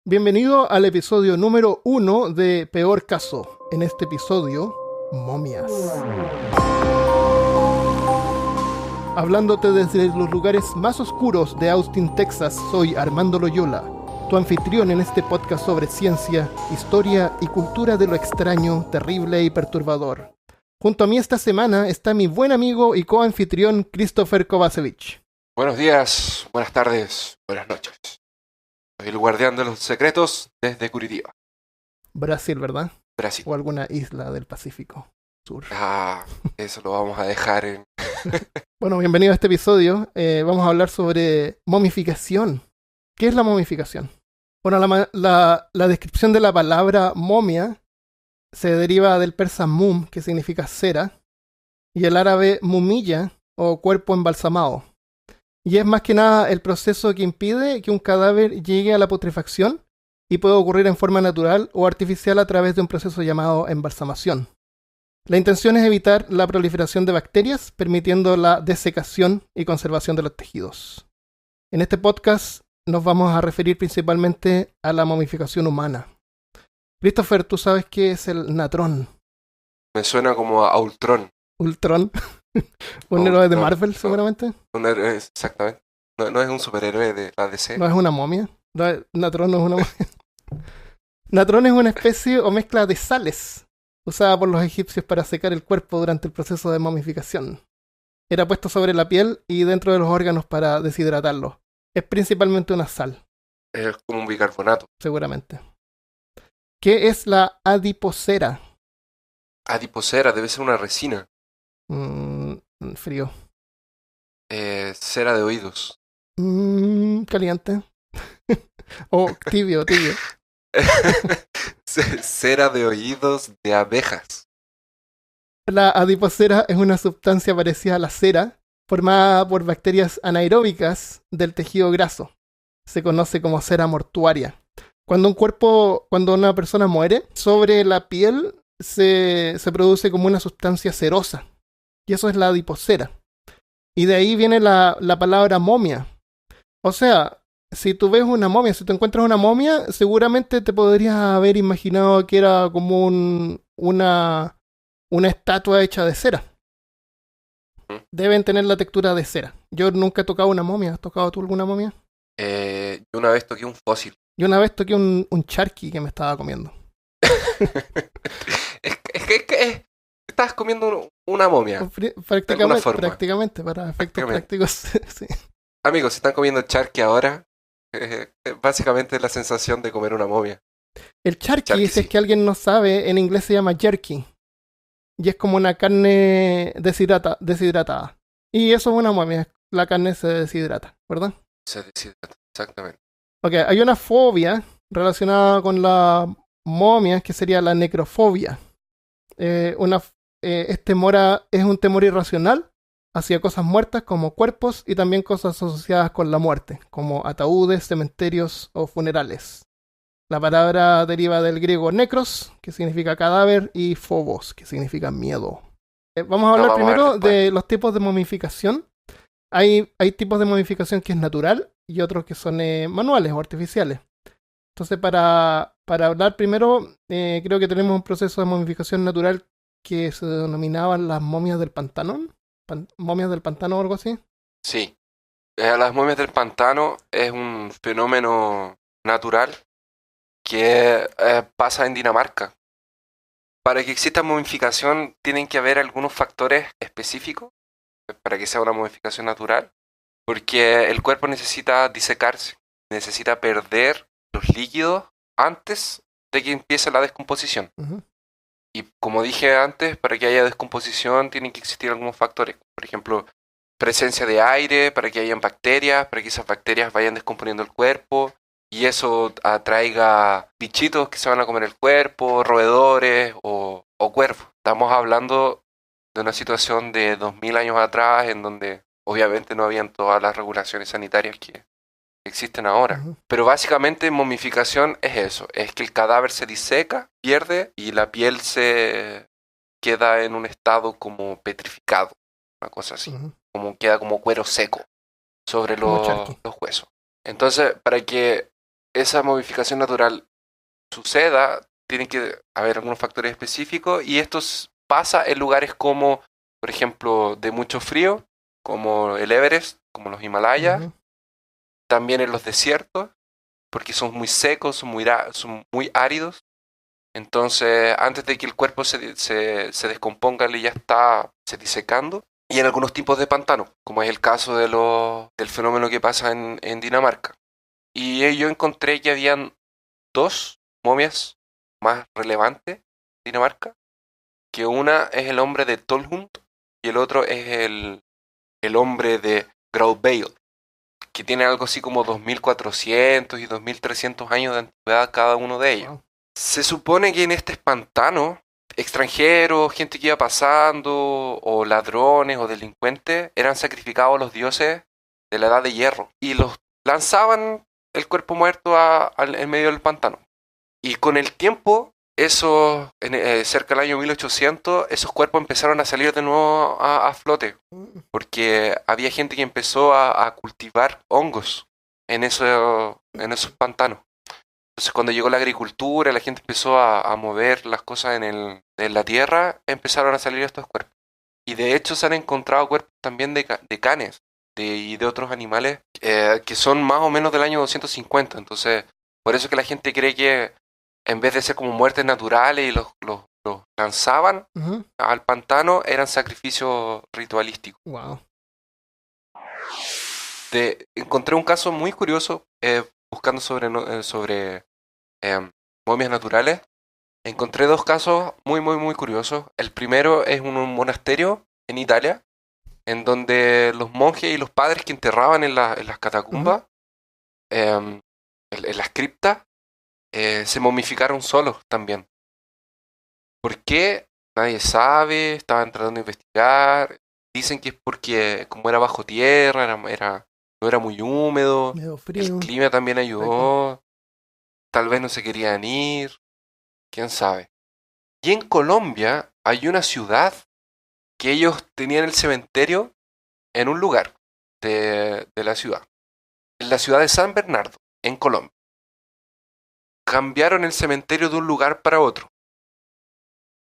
Bienvenido al episodio número 1 de Peor Caso. En este episodio, momias. Hablándote desde los lugares más oscuros de Austin, Texas, soy Armando Loyola, tu anfitrión en este podcast sobre ciencia, historia y cultura de lo extraño, terrible y perturbador. Junto a mí esta semana está mi buen amigo y coanfitrión Christopher Kovacevic. Buenos días, buenas tardes, buenas noches. Soy el guardián de los secretos desde Curitiba, Brasil, ¿verdad? Brasil. O alguna isla del Pacífico Sur. Eso lo vamos a dejar en... Bueno, bienvenido a este episodio. Vamos a hablar sobre momificación. ¿Qué es la momificación? Bueno, la descripción de la palabra momia se deriva del persa mum, que significa cera, y el árabe mumilla, o cuerpo embalsamado. Y es más que nada el proceso que impide que un cadáver llegue a la putrefacción y puede ocurrir en forma natural o artificial a través de un proceso llamado embalsamación. La intención es evitar la proliferación de bacterias, permitiendo la desecación y conservación de los tejidos. En este podcast nos vamos a referir principalmente a la momificación humana. Christopher, ¿tú sabes qué es el natrón? Me suena como a Ultron. ¿Ultron? ¿Un héroe de Marvel, seguramente? Un héroe, exactamente. No es un superhéroe de la DC. ¿No es una momia? Natrón no es una momia. Natrón es una especie o mezcla de sales usada por los egipcios para secar el cuerpo durante el proceso de momificación. Era puesto sobre la piel y dentro de los órganos para deshidratarlo. Es principalmente una sal. Es como un bicarbonato. Seguramente. ¿Qué es la adipocera? Adipocera, debe ser una resina. Frío. Cera de oídos. Caliente. O tibio. Cera de oídos de abejas. La adipocera es una sustancia parecida a la cera, formada por bacterias anaeróbicas del tejido graso. Se conoce como cera mortuaria. Cuando una persona muere, sobre la piel se produce como una sustancia cerosa. Y eso es la adipocera. Y de ahí viene la palabra momia. O sea, si tú ves una momia, si tú encuentras una momia, seguramente te podrías haber imaginado que era como una estatua hecha de cera. Deben tener la textura de cera. Yo nunca he tocado una momia. ¿Has tocado tú alguna momia? Yo una vez toqué un fósil. Yo una vez toqué un charqui que me estaba comiendo. es que estás comiendo una momia. Prácticamente, para efectos prácticos. Sí. Amigos, si están comiendo charqui ahora, básicamente es la sensación de comer una momia. El charqui, si es que alguien no sabe, en inglés se llama jerky. Y es como una carne deshidratada. Y eso es una momia, la carne se deshidrata, ¿verdad? Se deshidrata, exactamente. Ok, hay una fobia relacionada con las momias que sería la necrofobia. Temor es un temor irracional hacia cosas muertas como cuerpos y también cosas asociadas con la muerte, como ataúdes, cementerios o funerales. La palabra deriva del griego necros, que significa cadáver, y phobos, que significa miedo. Vamos a hablar primero de los tipos de momificación. Hay tipos de momificación que es natural y otros que son manuales o artificiales. Entonces, para hablar primero, creo que tenemos un proceso de momificación natural que se denominaban las momias del pantano. ¿Momias del pantano o algo así? Sí. Las momias del pantano es un fenómeno natural que pasa en Dinamarca. Para que exista momificación tienen que haber algunos factores específicos para que sea una momificación natural, porque el cuerpo necesita disecarse, necesita perder los líquidos antes de que empiece la descomposición. Uh-huh. Y como dije antes, para que haya descomposición tienen que existir algunos factores. Por ejemplo, presencia de aire, para que hayan bacterias, para que esas bacterias vayan descomponiendo el cuerpo y eso atraiga bichitos que se van a comer el cuerpo, roedores o cuervos. Estamos hablando de una situación de 2000 años atrás en donde obviamente no habían todas las regulaciones sanitarias que existen ahora. Uh-huh. Pero básicamente momificación es eso, es que el cadáver se diseca, pierde y la piel se queda en un estado como petrificado, una cosa así, Uh-huh. como queda como cuero seco sobre los huesos. Entonces, para que esa momificación natural suceda, tienen que haber algunos factores específicos y esto pasa en lugares como, por ejemplo, de mucho frío, como el Everest, como los Himalayas, Ujú. también en los desiertos, porque son muy secos, son muy áridos. Entonces, antes de que el cuerpo se descomponga, él ya está se disecando. Y en algunos tipos de pantanos, como es el caso del fenómeno que pasa en Dinamarca. Y yo encontré que habían dos momias más relevantes de Dinamarca, que una es el hombre de Tolhund y el otro es el hombre de Graudveil, que tiene algo así como 2400 y 2300 años de antigüedad cada uno de ellos. Wow. Se supone que en este pantano, extranjeros, gente que iba pasando, o ladrones o delincuentes, eran sacrificados a los dioses de la edad de hierro y los lanzaban el cuerpo muerto en medio del pantano. Y con el tiempo, cerca del año 1800, esos cuerpos empezaron a salir de nuevo a flote, porque había gente que empezó a cultivar hongos en esos pantanos. Entonces, cuando llegó la agricultura, la gente empezó a mover las cosas en la tierra, empezaron a salir estos cuerpos. Y de hecho se han encontrado cuerpos también de canes y de otros animales que son más o menos del año 250. Entonces, por eso es que la gente cree que en vez de ser como muertes naturales y los lanzaban Ujú. al pantano, eran sacrificios ritualísticos. Wow. Encontré un caso muy curioso buscando sobre momias naturales. Encontré dos casos muy, muy, muy curiosos. El primero es un monasterio en Italia, en donde los monjes y los padres que enterraban en las Ujú. catacumbas, en las criptas, se momificaron solos también. ¿Por qué? Nadie sabe, estaban tratando de investigar. Dicen que es porque como era bajo tierra, no era muy húmedo, Medio el frío. clima también Perfecto. ayudó, tal vez no se querían ir, quién sabe. Y en Colombia hay una ciudad que ellos tenían el cementerio en un lugar de la ciudad, en la ciudad de San Bernardo, en Colombia. Cambiaron el cementerio de un lugar para otro.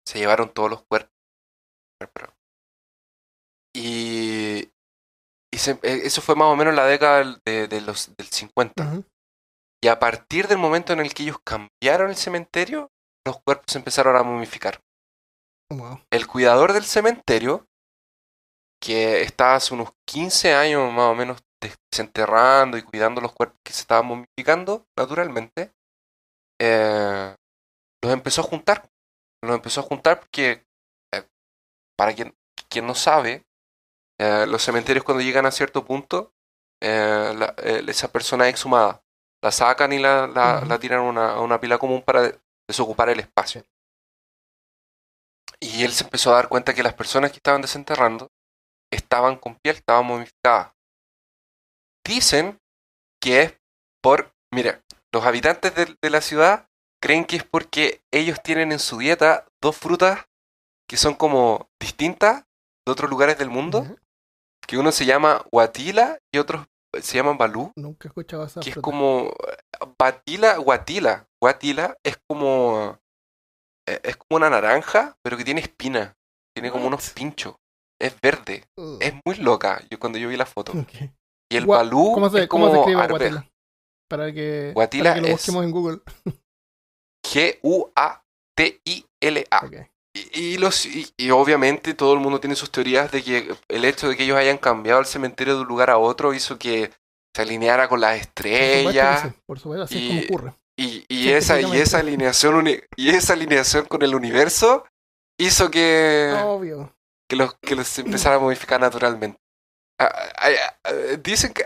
Se llevaron todos los cuerpos. Y, eso fue más o menos en la década del 50. Ujú. Y a partir del momento en el que ellos cambiaron el cementerio, los cuerpos se empezaron a momificar. Wow. El cuidador del cementerio, que estaba hace unos 15 años más o menos desenterrando y cuidando los cuerpos que se estaban momificando naturalmente, eh, los empezó a juntar. Los empezó a juntar porque, eh, para quien no sabe, los cementerios cuando llegan a cierto punto, esa persona es exhumada. La sacan y Ujú. la tiran a una pila común para desocupar el espacio. Y él se empezó a dar cuenta que las personas que estaban desenterrando estaban con piel, estaban momificadas. Dicen que es mira, los habitantes de la ciudad creen que es porque ellos tienen en su dieta dos frutas que son como distintas de otros lugares del mundo, Ya. que uno se llama guatila y otros se llaman balú, Nunca he escuchado esa que es fruta. como guatila. Guatila es como una naranja, pero que tiene espina, tiene como unos What? pinchos, es verde, Ugh. es muy loca, cuando yo vi la foto. Ok. Y el balú es Cómo se como escribe arveja. Guatila? Para Guatila que lo es busquemos en Google. Guatila. Ok. Y obviamente todo el mundo tiene sus teorías de que el hecho de que ellos hayan cambiado el cementerio de un lugar a otro hizo que se alineara con las Por supuesto que sí. estrellas Por supuesto, así es como y, ocurre. y esa Científicamente. alineación con el universo hizo Obvio. que los empezara a modificar naturalmente. Dicen que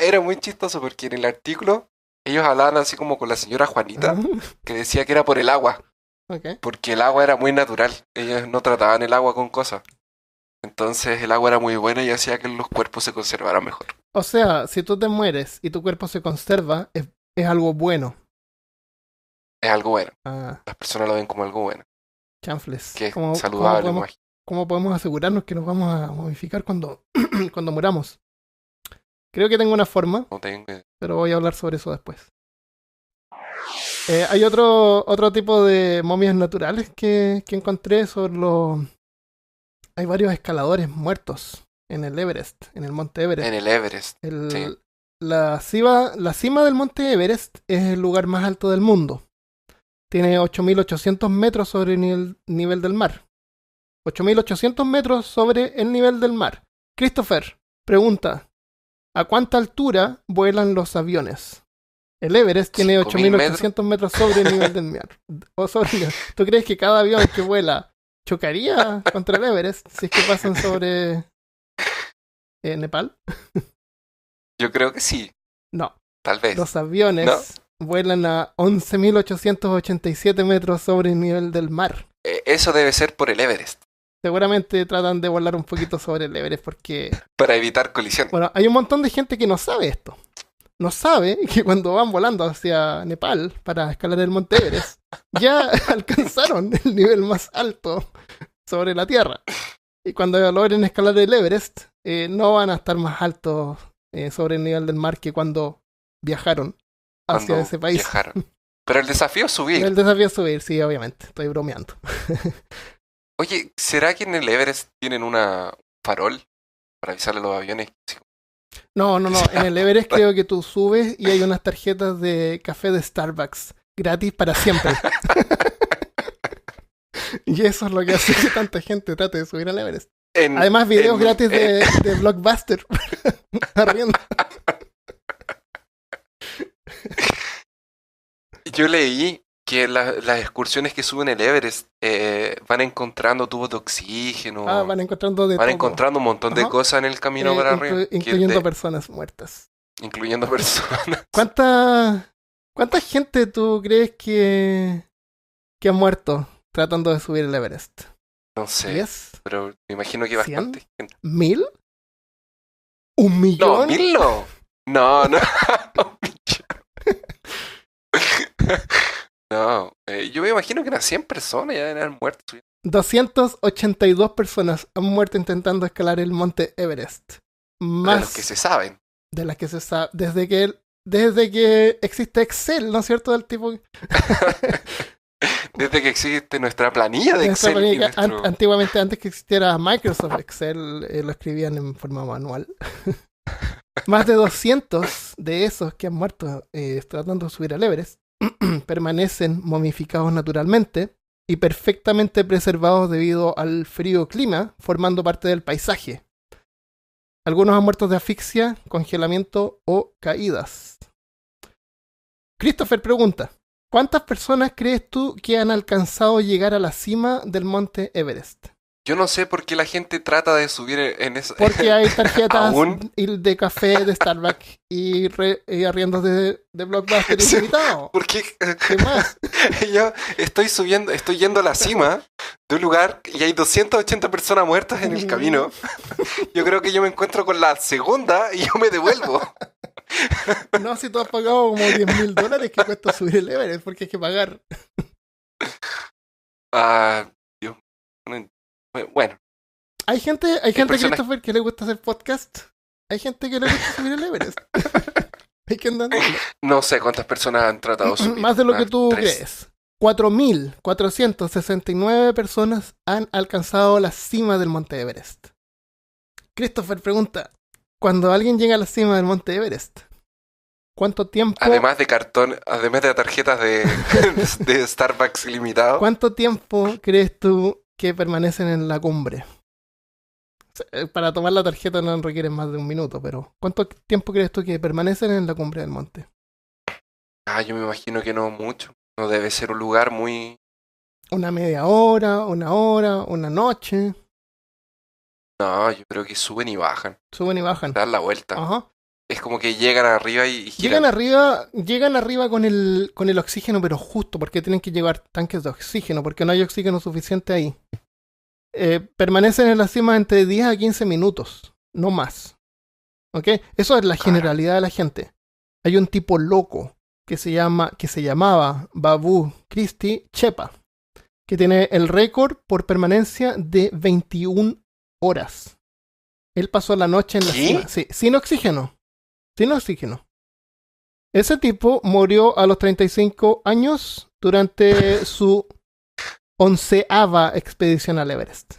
era muy chistoso porque en el artículo ellos hablaban así como con la señora Juanita, que decía que era por el agua, Ok. porque el agua era muy natural, ellos no trataban el agua con cosas. Entonces el agua era muy buena y hacía que los cuerpos se conservaran mejor. O sea, si tú te mueres y tu cuerpo se conserva, es algo bueno. Es algo bueno, Ah, las personas lo ven como algo bueno, chanfles. que es saludable, mágico. ¿Cómo podemos asegurarnos que nos vamos a modificar cuando, cuando muramos? Creo que tengo una forma, No tengo idea. pero voy a hablar sobre eso después. Hay otro tipo de momias naturales que encontré. Hay varios escaladores muertos en el Everest, en el monte Everest. En el Everest. Sí. La cima del monte Everest es el lugar más alto del mundo. Tiene 8.800 metros sobre el nivel del mar. 8.800 metros sobre el nivel del mar. Christopher pregunta, ¿a cuánta altura vuelan los aviones? El Everest tiene 8.800 metros sobre el nivel del mar. ¿Tú crees que cada avión que vuela chocaría contra el Everest si es que pasan sobre Nepal? Yo creo que sí. No. Tal vez. Los aviones vuelan a 11.887 metros sobre el nivel del mar. Eso debe ser por el Everest. Seguramente tratan de volar un poquito sobre el Everest porque... Para evitar colisión. Bueno, hay un montón de gente que no sabe esto. No sabe que cuando van volando hacia Nepal para escalar el monte Everest, ya alcanzaron el nivel más alto sobre la Tierra. Y cuando logren escalar el Everest, no van a estar más altos sobre el nivel del mar que cuando viajaron hacia ese país. Viajaron. Pero el desafío es subir. El desafío es subir, sí, obviamente. Estoy bromeando. Oye, ¿será que en el Everest tienen una farol para avisarle a los aviones? No. En el Everest creo que tú subes y hay unas tarjetas de café de Starbucks gratis para siempre. Y eso es lo que hace que tanta gente trate de subir al Everest. Además, videos gratis de Blockbuster. Arriendo. Yo leí que las excursiones que suben el Everest van encontrando tubos de oxígeno. Van encontrando de Van todo. encontrando un montón de cosas en el camino para arriba. Incluyendo personas muertas. Incluyendo personas. ¿Cuánta gente tú crees que ha muerto tratando de subir el Everest? No sé. ¿10? Pero me imagino que bastante gente. ¿1000? ¿1 millón? No, 1000 no. No. No, yo me imagino que unas 100 personas ya deben haber muerto. 282 personas han muerto intentando escalar el monte Everest. Más de los que se saben. De las que se sabe. Desde que existe Excel, ¿no es cierto? Del tipo... Desde que existe nuestra planilla de Excel. Antiguamente, antes que existiera Microsoft Excel, lo escribían en forma manual. Más de 200 de esos que han muerto tratando de subir al Everest permanecen momificados naturalmente y perfectamente preservados debido al frío clima, formando parte del paisaje. Algunos han muerto de asfixia, congelamiento o caídas. Christopher pregunta, ¿cuántas personas crees tú que han alcanzado llegar a la cima del monte Everest? Yo no sé por qué la gente trata de subir en eso. Porque hay tarjetas de café de Starbucks y arriendos de Blockbuster ilimitado. ¿Por qué? ¿Qué más? Yo estoy yendo a la cima de un lugar y hay 280 personas muertas en el camino. Yo creo que yo me encuentro con la segunda y yo me devuelvo. No, si tú has pagado como $10,000 que cuesta subir el Everest, porque hay que pagar. Dios. Bueno. Hay gente Christopher, que le gusta hacer podcast. Hay gente que le gusta subir el Everest. Hay que andar. No sé cuántas personas han tratado de subir. Más de lo que tú crees. 4.469 personas han alcanzado la cima del monte Everest. Christopher pregunta, cuando alguien llega a la cima del monte Everest, ¿cuánto tiempo? Además de tarjetas de Starbucks ilimitado. ¿Cuánto tiempo crees tú que permanecen en la cumbre? Para tomar la tarjeta no requieren más de 1 minuto, pero ¿cuánto tiempo crees tú que permanecen en la cumbre del monte? Yo me imagino que no mucho. No debe ser un lugar muy... ¿Una media hora, 1 hora, una noche? No, yo creo que suben y bajan. Suben y bajan. Dan la vuelta. Ajá. Es como que llegan arriba y giran. Llegan arriba con el oxígeno, pero justo, porque tienen que llevar tanques de oxígeno, porque no hay oxígeno suficiente ahí. Permanecen en la cima entre 10 a 15 minutos, no más. ¿Ok? Eso es la generalidad de la gente. Hay un tipo loco que se llamaba Babu Christie Chepa, que tiene el récord por permanencia de 21 horas. Él pasó la noche en la cima. Sí, sin oxígeno. Ese tipo murió a los 35 años durante su 11ª expedición al Everest.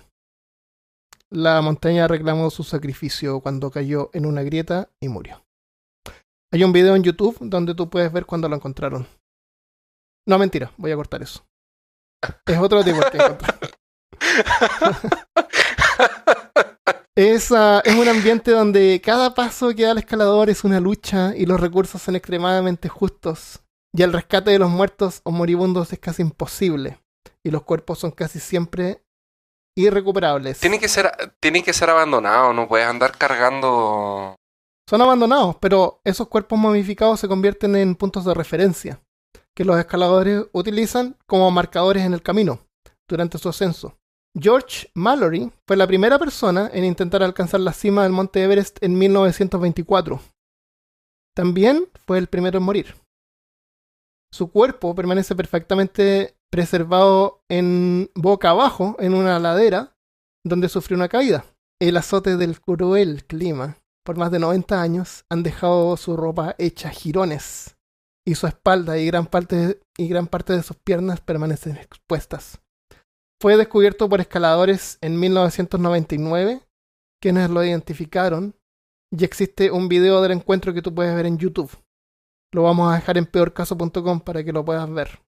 La montaña reclamó su sacrificio cuando cayó en una grieta y murió. Hay un video en YouTube donde tú puedes ver cuando lo encontraron. No, mentira, voy a cortar eso. Es otro tipo que encontró. Es un ambiente donde cada paso que da el escalador es una lucha y los recursos son extremadamente justos. Y el rescate de los muertos o moribundos es casi imposible. Y los cuerpos son casi siempre irrecuperables. Tienen que ser abandonados, no puedes andar cargando. Son abandonados, pero esos cuerpos momificados se convierten en puntos de referencia que los escaladores utilizan como marcadores en el camino durante su ascenso. George Mallory fue la primera persona en intentar alcanzar la cima del monte Everest en 1924. También fue el primero en morir. Su cuerpo permanece perfectamente preservado en boca abajo en una ladera donde sufrió una caída. El azote del cruel clima por más de 90 años han dejado su ropa hecha jirones y su espalda y gran parte de sus piernas permanecen expuestas. Fue descubierto por escaladores en 1999, quienes lo identificaron, y existe un video del encuentro que tú puedes ver en YouTube. Lo vamos a dejar en peorcaso.com para que lo puedas ver.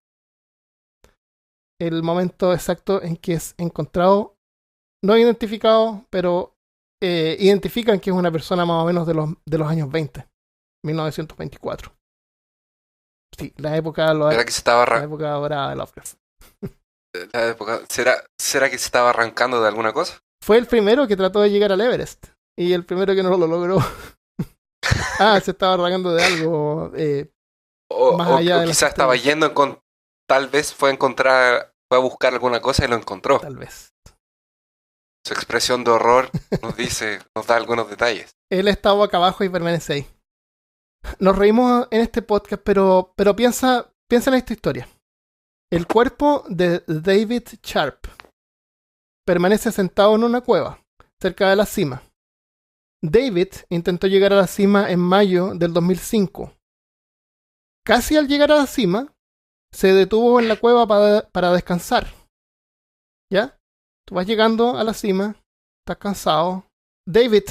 El momento exacto en que es encontrado, no identificado, pero identifican que es una persona más o menos de los años 20, 1924. Sí, la época dorada de Lovecraft. La época, ¿será que se estaba arrancando de alguna cosa? Fue el primero que trató de llegar al Everest y el primero que no lo logró. Se estaba arrancando de algo más allá de quizás estaba yendo tal vez fue a buscar alguna cosa y lo encontró. Tal vez. Su expresión de horror nos da algunos detalles. Él está boca abajo y permanece ahí. Nos reímos en este podcast, pero piensa en esta historia. El cuerpo de David Sharp permanece sentado en una cueva, cerca de la cima. David intentó llegar a la cima en mayo del 2005. Casi al llegar a la cima, se detuvo en la cueva para descansar. ¿Ya? Tú vas llegando a la cima, estás cansado. David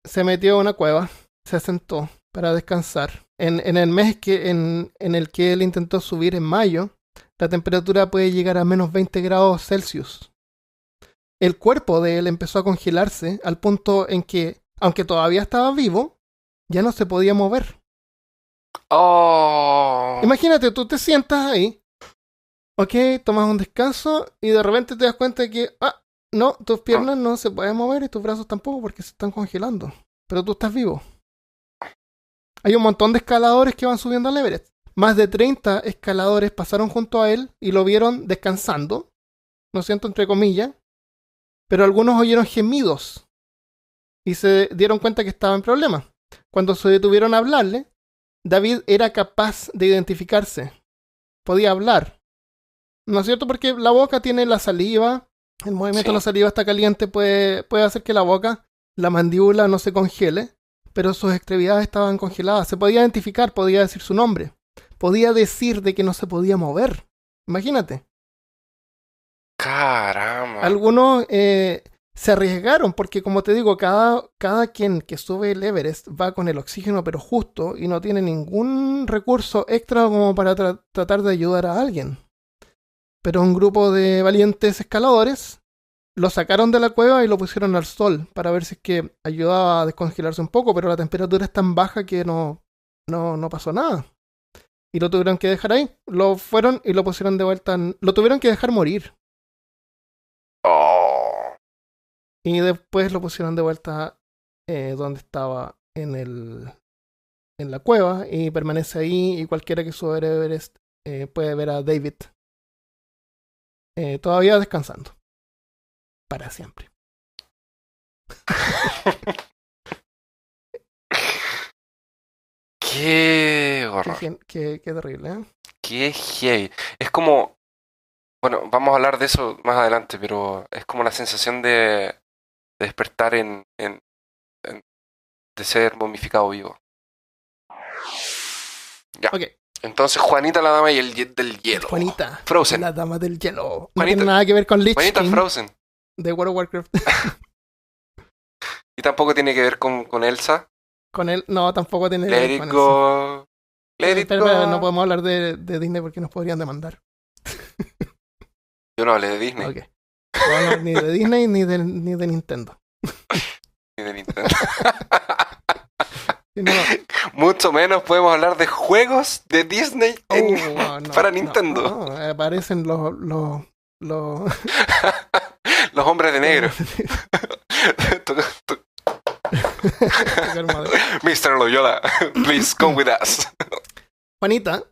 se metió a una cueva, se sentó para descansar. En el mes en el que él intentó subir en mayo, la temperatura puede llegar a menos 20 grados Celsius. El cuerpo de él empezó a congelarse al punto en que, aunque todavía estaba vivo, ya no se podía mover. Oh. Imagínate, tú te sientas ahí, ok, tomas un descanso y de repente te das cuenta de que, no, tus piernas no se pueden mover y tus brazos tampoco porque se están congelando. Pero tú estás vivo. Hay un montón de escaladores que van subiendo al Everest. Más de 30 escaladores pasaron junto a él y lo vieron descansando, ¿no es cierto?, entre comillas, pero algunos oyeron gemidos y se dieron cuenta que estaba en problemas. Cuando se detuvieron a hablarle, David era capaz de identificarse, podía hablar, ¿no es cierto?, porque la boca tiene la saliva, el movimiento de la saliva está caliente, puede hacer que la mandíbula no se congele, pero sus extremidades estaban congeladas. Se podía identificar, podía decir su nombre. Podía decir de que no se podía mover. Imagínate. Caramba. Algunos se arriesgaron porque, como te digo, cada quien que sube el Everest va con el oxígeno pero justo y no tiene ningún recurso extra como para tratar de ayudar a alguien. Pero un grupo de valientes escaladores lo sacaron de la cueva y lo pusieron al sol para ver si es que ayudaba a descongelarse un poco, pero la temperatura es tan baja que no pasó nada. Y lo tuvieron que dejar ahí. Lo fueron y lo pusieron de vuelta. Lo tuvieron que dejar morir. Oh. Y después lo pusieron de vuelta donde estaba en la cueva y permanece ahí. Y cualquiera que sube Everest puede ver a David todavía descansando. Para siempre. Qué horror. Qué terrible, ¿eh? Qué heavy. Es como... Bueno, vamos a hablar de eso más adelante, pero es como la sensación de despertar de ser momificado vivo. Ya. Ok, Entonces, Juanita la dama y del hielo. Juanita, Frozen. la dama del hielo. No Juanita- tiene nada que ver con Lich Juanita King Frozen. de World of Warcraft. Y tampoco tiene que ver con Elsa. Con él, no, tampoco tiene que Let ver it con eso. go. Let it Pero no go. podemos hablar de Disney porque nos podrían demandar. Yo no hablé de Disney. Ok. No vamos a hablar ni de Disney ni de Nintendo. Ni de Nintendo. Si no, Mucho menos podemos hablar de juegos de Disney para Nintendo. no, aparecen los Los hombres de negro. tocar madera. Mr. Loyola, please come with us. Juanita,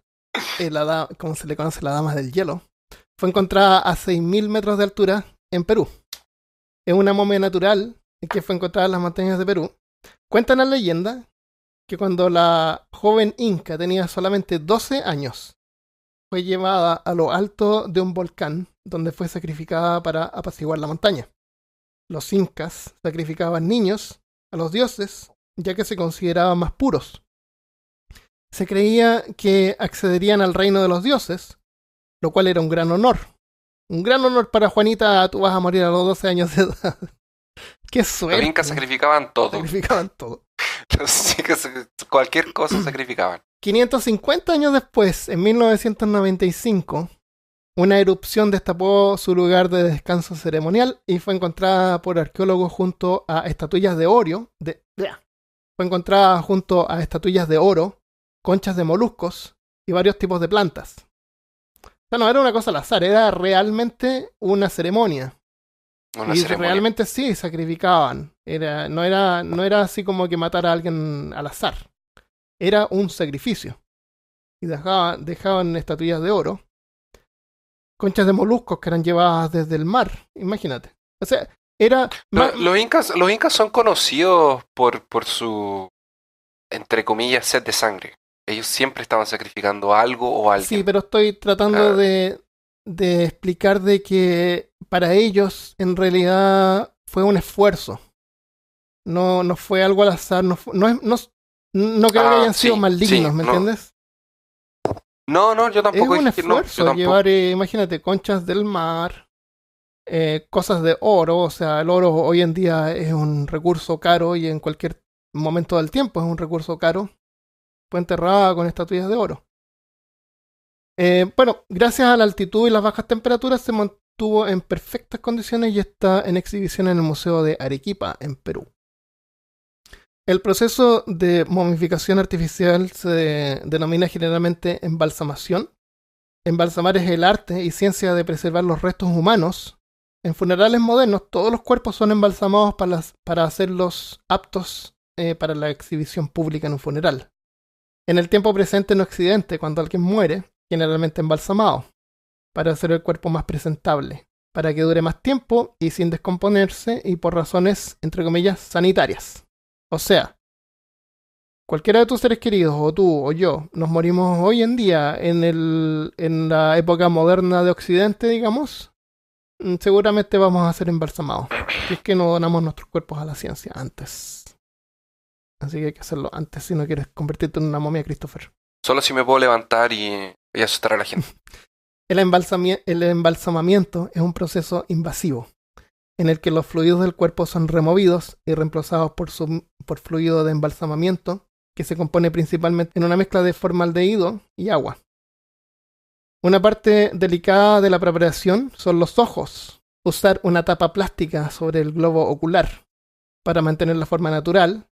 como se le conoce, la dama del hielo, fue encontrada a 6.000 metros de altura en Perú. Es una momia natural que fue encontrada en las montañas de Perú. Cuentan la leyenda que cuando la joven inca tenía solamente 12 años, fue llevada a lo alto de un volcán donde fue sacrificada para apaciguar la montaña. Los incas sacrificaban niños a los dioses, ya que se consideraban más puros. Se creía que accederían al reino de los dioses, lo cual era un gran honor. Un gran honor para Juanita, tú vas a morir a los 12 años de edad. ¡Qué suerte! Los incas sacrificaban todo. Sacrificaban todo. Los incas, cualquier cosa sacrificaban. 550 años después, en 1995, una erupción destapó su lugar de descanso ceremonial y fue encontrada por arqueólogos junto a estatuillas de oro. Fue encontrada junto a estatuillas de oro, conchas de moluscos y varios tipos de plantas. O sea, no era una cosa al azar, era realmente una ceremonia. Una Y ceremonia. realmente sí sacrificaban. No era así como que matar a alguien al azar. Era un sacrificio. Y dejaban estatuillas de oro, conchas de moluscos que eran llevadas desde el mar. Imagínate. O sea, era... Los incas son conocidos por su, entre comillas, sed de sangre. Ellos siempre estaban sacrificando algo o alguien. Sí, pero estoy tratando de explicar de que para ellos en realidad fue un esfuerzo. No fue algo al azar. No creo que hayan sido malignos, ¿me entiendes? No, yo tampoco es un dije que no. esfuerzo llevar, imagínate, conchas del mar, cosas de oro. O sea, el oro hoy en día es un recurso caro y en cualquier momento del tiempo es un recurso caro. Fue enterrada con estatuillas de oro. Bueno, gracias a la altitud y las bajas temperaturas se mantuvo en perfectas condiciones y está en exhibición en el Museo de Arequipa, en Perú. El proceso de momificación artificial se denomina generalmente embalsamación. Embalsamar es el arte y ciencia de preservar los restos humanos. En funerales modernos, todos los cuerpos son embalsamados para hacerlos aptos para la exhibición pública en un funeral. En el tiempo presente en Occidente, cuando alguien muere, generalmente embalsamado, para hacer el cuerpo más presentable, para que dure más tiempo y sin descomponerse y por razones, entre comillas, sanitarias. O sea, cualquiera de tus seres queridos, o tú o yo, nos morimos hoy en día en la época moderna de Occidente, digamos, seguramente vamos a ser embalsamados. Si es que no donamos nuestros cuerpos a la ciencia antes. Así que hay que hacerlo antes si no quieres convertirte en una momia, Christopher. Solo si me puedo levantar y asustar a la gente. El embalsamamiento es un proceso invasivo, en el que los fluidos del cuerpo son removidos y reemplazados por fluido de embalsamamiento, que se compone principalmente en una mezcla de formaldehído y agua. Una parte delicada de la preparación son los ojos. Usar una tapa plástica sobre el globo ocular para mantener la forma natural,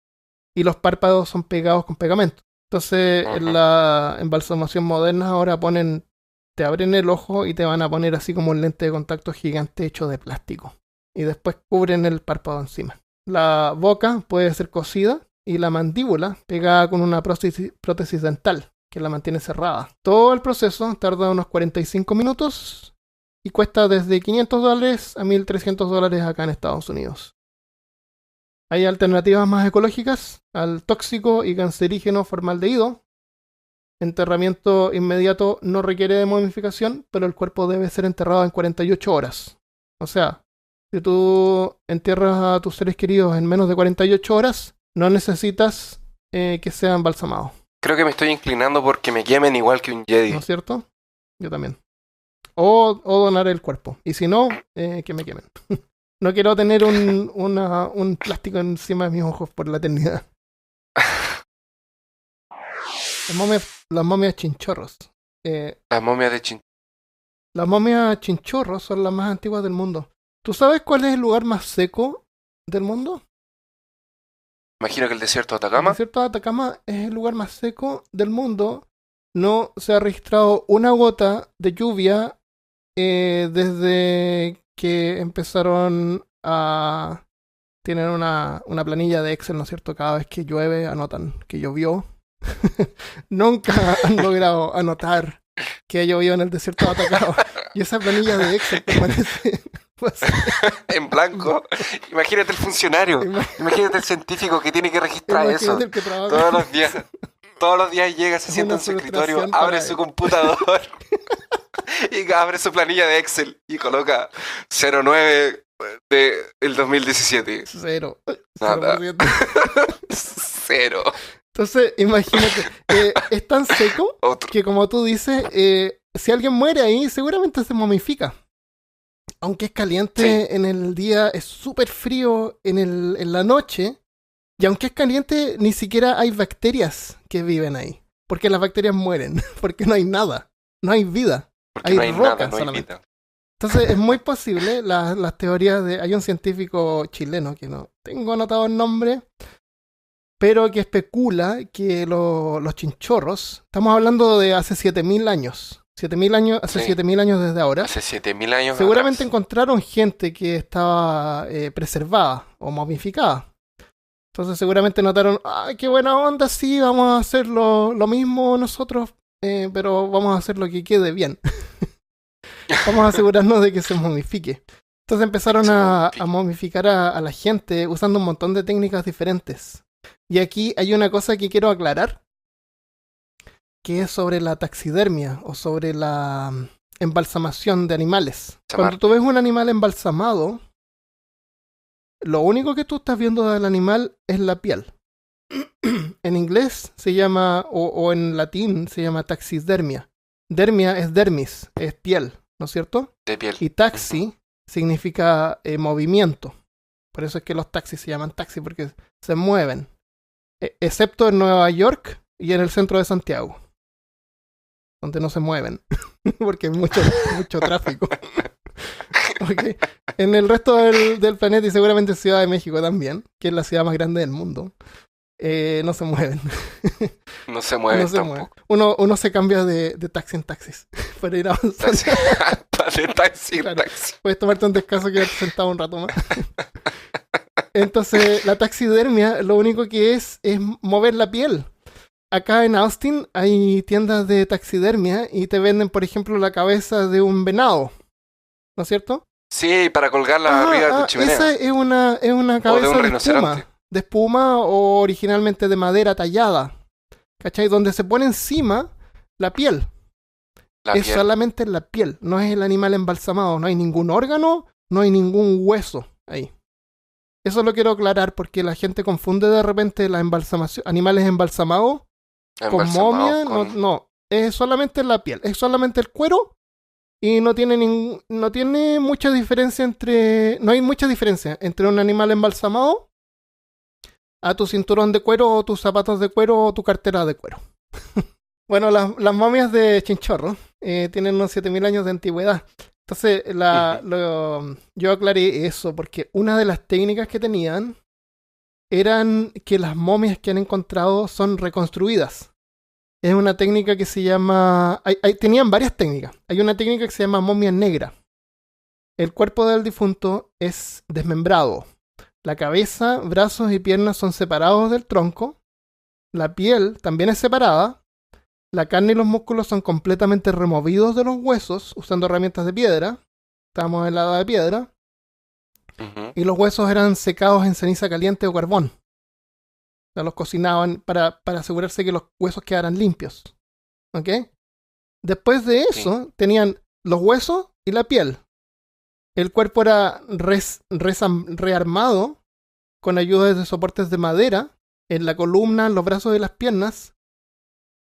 y los párpados son pegados con pegamento. Entonces, en la embalsamación moderna ahora te abren el ojo y te van a poner así como un lente de contacto gigante hecho de plástico. Y después cubren el párpado encima. La boca puede ser cosida y la mandíbula pegada con una prótesis dental que la mantiene cerrada. Todo el proceso tarda unos 45 minutos y cuesta desde $500 a $1.300 acá en Estados Unidos. Hay alternativas más ecológicas al tóxico y cancerígeno formaldehído. Enterramiento inmediato no requiere de momificación, pero el cuerpo debe ser enterrado en 48 horas. O sea, si tú entierras a tus seres queridos en menos de 48 horas, no necesitas que sea embalsamado. Creo que me estoy inclinando porque me quemen igual que un Jedi. ¿No es cierto? Yo también. O donar el cuerpo. Y si no, que me quemen. No quiero tener un plástico encima de mis ojos por la eternidad. Las momias chinchorros. Las momias de Chin. Las momias chinchorros son las más antiguas del mundo. ¿Tú sabes cuál es el lugar más seco del mundo? Imagino que el desierto de El Atacama. desierto de Atacama es el lugar más seco del mundo. No se ha registrado una gota de lluvia desde que empezaron a... Tienen una planilla de Excel, ¿no es cierto? Cada vez que llueve anotan que llovió. Nunca han logrado anotar que ha llovido en el desierto de Atacama. Y esa planilla de Excel permanece pues, En blanco. Imagínate el funcionario. Imagínate el científico que tiene que registrar eso. imagínate el que trabaja. Todos los días. Todos los días llega, se Es sienta una en su escritorio, frustración abre para su él. computador y abre su planilla de Excel y coloca 09 del 2017. Cero. Nada. 0%. Cero. Entonces, imagínate, es tan seco Otro. que como tú dices, si alguien muere ahí, seguramente se momifica. Aunque es caliente en el día, es súper frío en la noche. Y aunque es caliente, ni siquiera hay bacterias que viven ahí. Porque las bacterias mueren. Porque no hay nada. No hay vida. Porque Hay no hay roca nada, no hay solamente. vida. Entonces es muy posible las teorías de... Hay un científico chileno que no tengo anotado el nombre, pero que especula que los chinchorros... Estamos hablando de hace 7.000 años. 7.000 años, hace Sí. 7.000 años desde ahora. Hace 7000 años Seguramente atrás. encontraron gente que estaba preservada o momificada. Entonces seguramente notaron, ¡ay, qué buena onda! Sí, vamos a hacer lo mismo nosotros, pero vamos a hacer lo que quede bien. Vamos a asegurarnos de que se momifique. Entonces empezaron Se a momifique. momificar a la gente usando un montón de técnicas diferentes. Y aquí hay una cosa que quiero aclarar, que es sobre la taxidermia o sobre la embalsamación de animales. Cuando tú ves un animal embalsamado, lo único que tú estás viendo del animal es la piel. En inglés se llama, o en latín se llama taxidermia. Dermia es dermis, es piel, ¿no es cierto? De piel. Y taxi significa movimiento. Por eso es que los taxis se llaman taxi, porque se mueven. Excepto en Nueva York y en el centro de Santiago, donde no se mueven, porque hay mucho tráfico. Okay. En el resto del planeta y seguramente en Ciudad de México también, que es la ciudad más grande del mundo, no se mueven. No se mueve No se mueven. tampoco. Uno se cambia de taxi en taxis para ir avanzando. De taxi en Claro. taxi. Puedes tomarte un descanso y quedarte sentado un rato más. Entonces, la taxidermia lo único que es mover la piel. Acá en Austin hay tiendas de taxidermia y te venden, por ejemplo, la cabeza de un venado. ¿No es cierto? Sí, para colgarla arriba de tu chimenea. Esa es una cabeza un de rinoceronte. espuma. De espuma o originalmente de madera tallada. ¿Cachai? Donde se pone encima la piel. La Es piel. solamente la piel, no es el animal embalsamado. No hay ningún órgano, no hay ningún hueso ahí. Eso lo quiero aclarar porque la gente confunde de repente la embalsamación, animales embalsamados con Embalsamado momia. con- No, es solamente la piel, es solamente el cuero y no tiene mucha diferencia no hay mucha diferencia entre un animal embalsamado a tu cinturón de cuero o tus zapatos de cuero o tu cartera de cuero. Bueno, las momias de chinchorro tienen unos 7.000 años de antigüedad. Entonces, yo aclaré eso porque una de las técnicas que tenían eran que las momias que han encontrado son reconstruidas. Es una técnica que se llama... tenían varias técnicas. Hay una técnica que se llama momia negra. El cuerpo del difunto es desmembrado. La cabeza, brazos y piernas son separados del tronco. La piel también es separada. La carne y los músculos son completamente removidos de los huesos usando herramientas de piedra. Estamos en la edad de piedra. Ujú. Y los huesos eran secados en ceniza caliente o carbón. O sea, los cocinaban para asegurarse que los huesos quedaran limpios. ¿Ok? Después de eso, tenían los huesos y la piel. El cuerpo era rearmado con ayuda de soportes de madera en la columna, en los brazos y las piernas.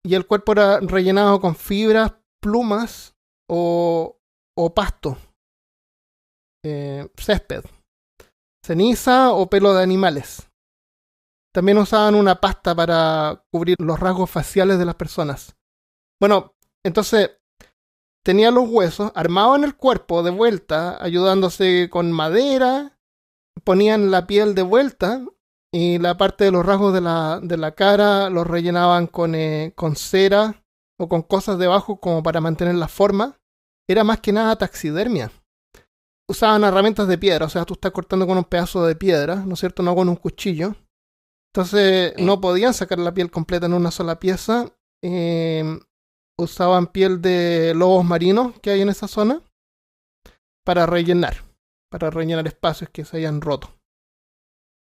y el cuerpo era rellenado con fibras, plumas o pasto, césped, ceniza o pelo de animales. También usaban una pasta para cubrir los rasgos faciales de las personas. Bueno, entonces tenían los huesos, armaban el cuerpo de vuelta, ayudándose con madera, ponían la piel de vuelta y la parte de los rasgos de la cara los rellenaban con cera o con cosas debajo como para mantener la forma. Era más que nada taxidermia. Usaban herramientas de piedra, o sea, tú estás cortando con un pedazo de piedra, ¿no es cierto? No con un cuchillo. Entonces no podían sacar la piel completa en una sola pieza. Usaban piel de lobos marinos que hay en esa zona para rellenar espacios que se hayan roto.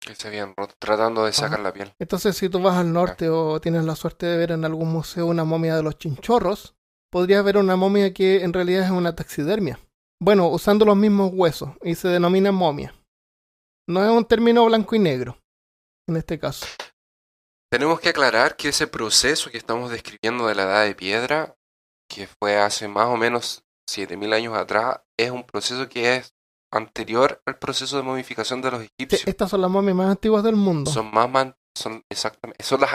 Que se habían roto, tratando de sacar la piel. Entonces, si tú vas al norte o tienes la suerte de ver en algún museo una momia de los chinchorros, podrías ver una momia que en realidad es una taxidermia. Bueno, usando los mismos huesos, y se denomina momia. No es un término blanco y negro, en este caso. Tenemos que aclarar que ese proceso que estamos describiendo de la edad de piedra, que fue hace más o menos 7000 años atrás, es un proceso que es anterior al proceso de momificación de los egipcios. Estas son las momias más antiguas del mundo. Son exactamente, son las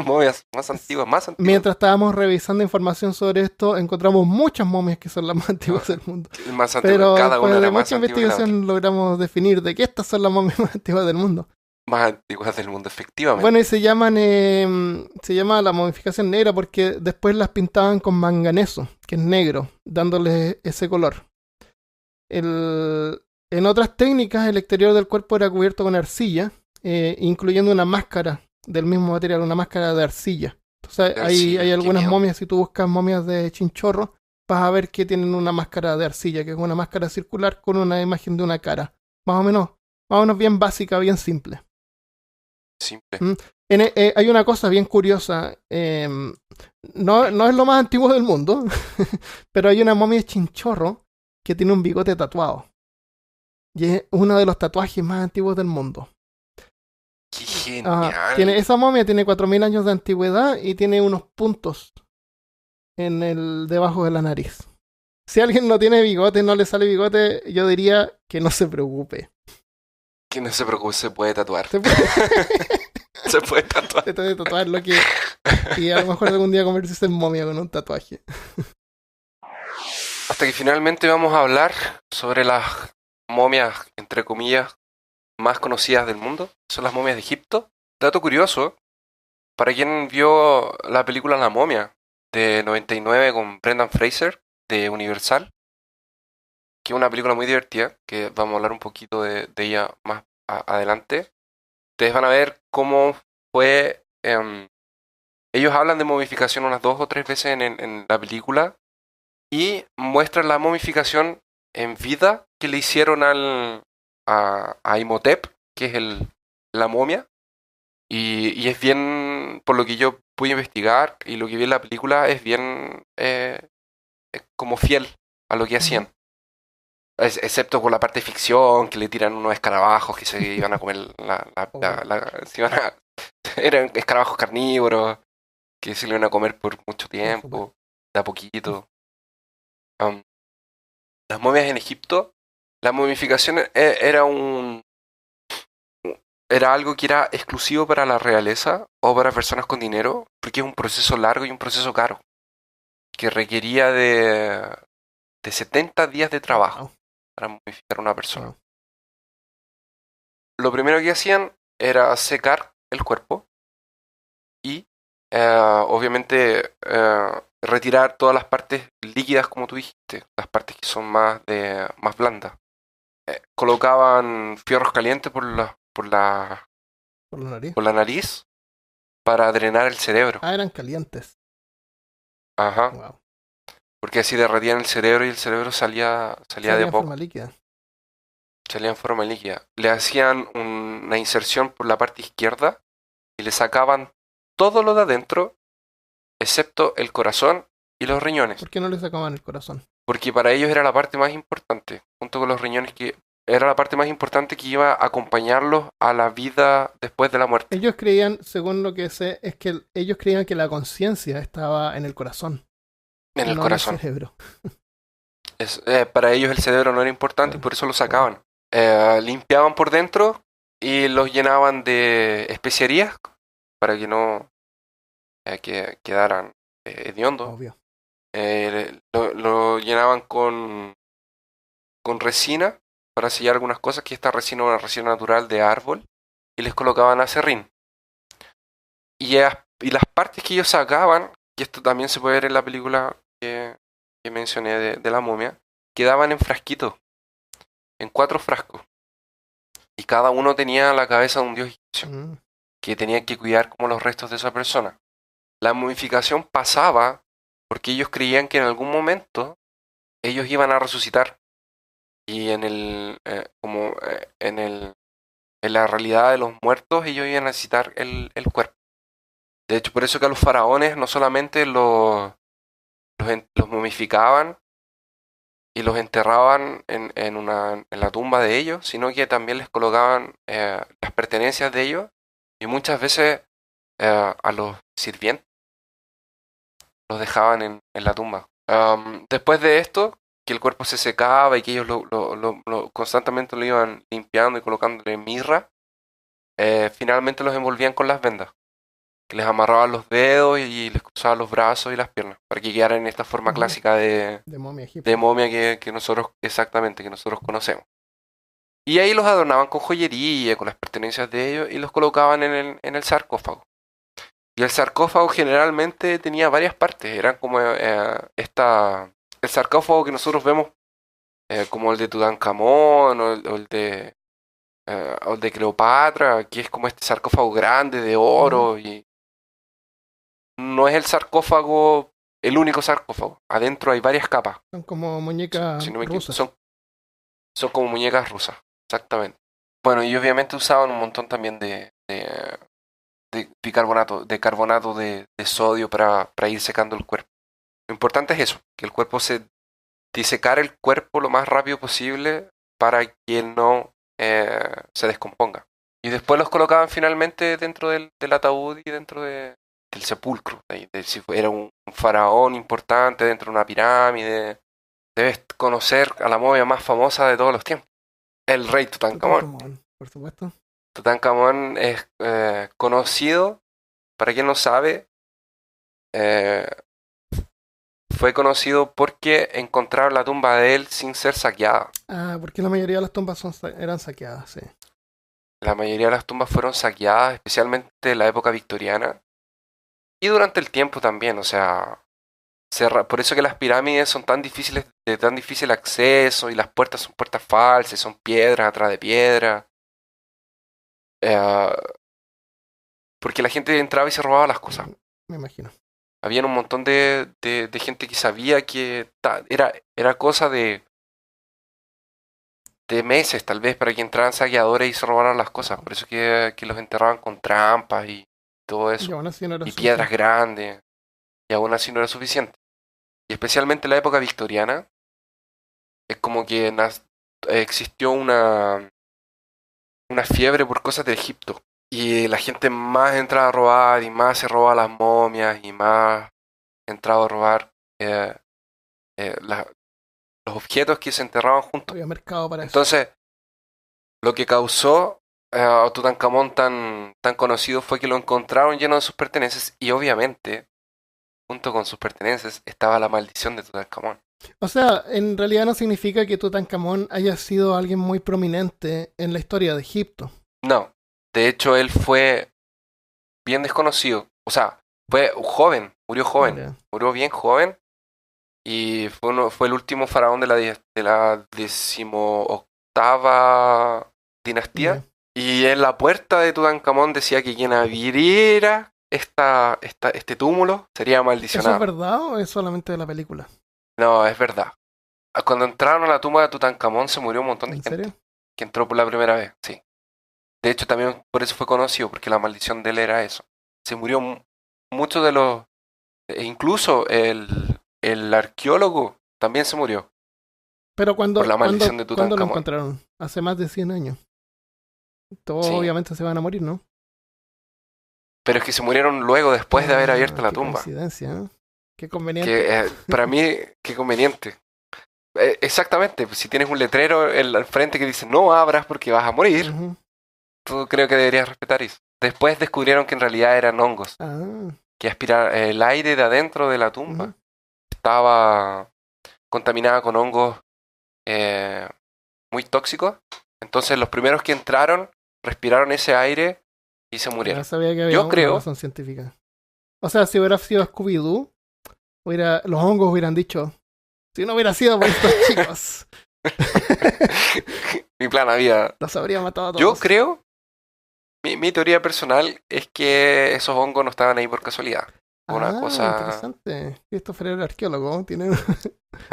momias más antiguas. Mientras estábamos revisando información sobre esto, encontramos muchas momias que son las más antiguas del mundo. Más antiguas, pero cada una de era mucha más investigación logramos definir de que estas son las momias más antiguas del mundo. Más antiguas del mundo, efectivamente. Bueno, y se llama la momificación negra porque después las pintaban con manganeso, que es negro, dándole ese color. En otras técnicas, el exterior del cuerpo era cubierto con arcilla, incluyendo una máscara del mismo material, una máscara de arcilla. Entonces hay algunas momias, si tú buscas momias de chinchorro, vas a ver que tienen una máscara de arcilla, que es una máscara circular con una imagen de una cara. Más o menos bien básica, bien simple. Hay una cosa bien curiosa. No es lo más antiguo del mundo, pero hay una momia de chinchorro que tiene un bigote tatuado. Y es uno de los tatuajes más antiguos del mundo. ¡Qué genial! Esa momia tiene 4000 años de antigüedad y tiene unos puntos debajo de la nariz. Si alguien no tiene bigote, no le sale bigote, yo diría que no se preocupe. Que no se preocupe, se puede tatuar. Se puede, se puede tatuar. Se puede tatuar y a lo mejor algún día convertirse en momia con un tatuaje. Hasta que finalmente vamos a hablar sobre las momias, entre comillas, más conocidas del mundo. Son las momias de Egipto. Dato curioso, para quien vio la película La momia de 99 con Brendan Fraser de Universal, que es una película muy divertida, que vamos a hablar un poquito de ella más adelante. Ustedes van a ver cómo fue... ellos hablan de momificación unas 2 o 3 veces en la película y muestran la momificación en vida que le hicieron a Imhotep, que es la momia. Y es bien, por lo que yo pude investigar y lo que vi en la película, es bien como fiel a lo que hacían. Excepto por la parte de ficción, que le tiran unos escarabajos que se iban a comer eran escarabajos carnívoros que se le iban a comer por mucho tiempo, de a poquito. Las momias en Egipto, la momificación era algo que era exclusivo para la realeza o para personas con dinero, porque es un proceso largo y un proceso caro, que requería de 70 días de trabajo para momificar a una persona. Lo primero que hacían era secar el cuerpo y obviamente retirar todas las partes líquidas, como tú dijiste, las partes que son más blandas. Colocaban fierros calientes por la nariz para drenar el cerebro. Eran calientes. Ajá. Wow. Porque así derretían el cerebro y el cerebro salía de poco. Forma líquida. Salía en forma líquida. Le hacían una inserción por la parte izquierda y le sacaban todo lo de adentro, excepto el corazón y los riñones. ¿Por qué no le sacaban el corazón? Porque para ellos era la parte más importante, junto con los riñones, que era la parte más importante que iba a acompañarlos a la vida después de la muerte. Ellos creían, según lo que sé, es que ellos creían que la conciencia estaba en el corazón, En el no corazón. en el cerebro. Para ellos el cerebro no era importante y por eso lo sacaban. Limpiaban por dentro y los llenaban de especiarías para que no quedaran hediondos. Obvio. Lo llenaban con resina para sellar algunas cosas, que esta resina es una resina natural de árbol, y les colocaban acerrín. Y las partes que ellos sacaban, y esto también se puede ver en la película que mencioné de la momia, quedaban en frasquitos, en 4 frascos. Y cada uno tenía la cabeza de un dios egipcio, que tenían que cuidar como los restos de esa persona. La momificación pasaba porque ellos creían que en algún momento ellos iban a resucitar. Y en la realidad de los muertos ellos iban a necesitar el cuerpo. De hecho, por eso que a los faraones no solamente los momificaban y los enterraban en la tumba de ellos, sino que también les colocaban las pertenencias de ellos y muchas veces a los sirvientes los dejaban en la tumba. Después de esto, que el cuerpo se secaba y que ellos constantemente lo iban limpiando y colocándole mirra, finalmente los envolvían con las vendas, que les amarraban los dedos y les cruzaban los brazos y las piernas, para que quedaran en esta forma clásica de momia egipcia. de momia que nosotros, exactamente, que nosotros conocemos. Y ahí los adornaban con joyería, con las pertenencias de ellos, y los colocaban en el sarcófago. Y el sarcófago generalmente tenía varias partes, eran como el sarcófago que nosotros vemos como el de Tutankamón o el de Cleopatra, que es como este sarcófago grande de oro, y no es el sarcófago, el único sarcófago. Adentro hay varias capas. Son como muñecas Si no me equivoco, rusas. son como muñecas rusas, exactamente. Bueno, y obviamente usaban un montón también de bicarbonato, de carbonato de sodio para ir secando el cuerpo. Lo importante es eso, que el cuerpo disecar el cuerpo lo más rápido posible para que no se descomponga. Y después los colocaban finalmente dentro del ataúd y dentro del sepulcro. Si era un faraón importante dentro de una pirámide, debes conocer a la momia más famosa de todos los tiempos, el rey Tutankamón. Por supuesto. Tutankamón es conocido, para quien no sabe, fue conocido porque encontraron la tumba de él sin ser saqueada. Porque la mayoría de las tumbas eran saqueadas, sí. La mayoría de las tumbas fueron saqueadas, especialmente en la época victoriana. Y durante el tiempo también, o sea, por eso que las pirámides son tan difíciles, de tan difícil acceso, y las puertas son puertas falsas, son piedras atrás de piedra. Porque la gente entraba y se robaba las cosas. Me imagino. Había un montón de gente que sabía que era cosa de meses tal vez para que entraran saqueadores y se robaran las cosas. Por eso que los enterraban con trampas y todo eso. Y aún así no era y piedras grandes. Y aún así no era suficiente. Y especialmente en la época victoriana, es como que existió una fiebre por cosas de Egipto. Y la gente más entraba a robar y más se robaba las momias y más entraba a robar los objetos que se enterraban juntos. Había mercado para eso. Entonces, lo que causó a Tutankamón tan conocido fue que lo encontraron lleno de sus pertenencias y obviamente, junto con sus pertenencias, estaba la maldición de Tutankamón. O sea, en realidad no significa que Tutankamón haya sido alguien muy prominente en la historia de Egipto. No, de hecho él fue bien desconocido. O sea, fue joven, murió joven, Okay. Murió bien joven y fue el último faraón de la 18ª dinastía. Yeah. Y en la puerta de Tutankamón decía que quien abriera este túmulo sería maldicionado. ¿Eso es verdad o es solamente de la película? No, es verdad. Cuando entraron a la tumba de Tutankamón se murió un montón de ¿En gente. serio? Que entró por la primera vez, sí. De hecho, también por eso fue conocido, porque la maldición de él era eso. Se murió muchos de los... incluso el arqueólogo también se murió. Pero por la maldición de ¿cuándo lo Tutankamón. encontraron? Hace más de 100 años. Todos Sí. obviamente se van a morir, ¿no? Pero es que se murieron luego, después de haber abierto la Qué tumba. coincidencia, ¿eh? Qué conveniente. Que para mí, qué conveniente. Exactamente, pues, si tienes un letrero al frente que dice no abras porque vas a morir, Ujú. tú creo que deberías respetar eso. Después descubrieron que en realidad eran hongos, Ah, que aspirar el aire de adentro de la tumba ujú. estaba contaminada con hongos muy tóxicos. Entonces los primeros que entraron respiraron ese aire y se Ya murieron. sabía que había Yo una creo, razón científica. O sea, si hubiera sido Scooby-Doo, los hongos hubieran dicho, si no hubiera sido por estos chicos, mi plan había... los habría matado a Yo todos. creo, mi teoría personal es que esos hongos no estaban ahí por casualidad. Una cosa... Interesante. Christopher era arqueólogo, tiene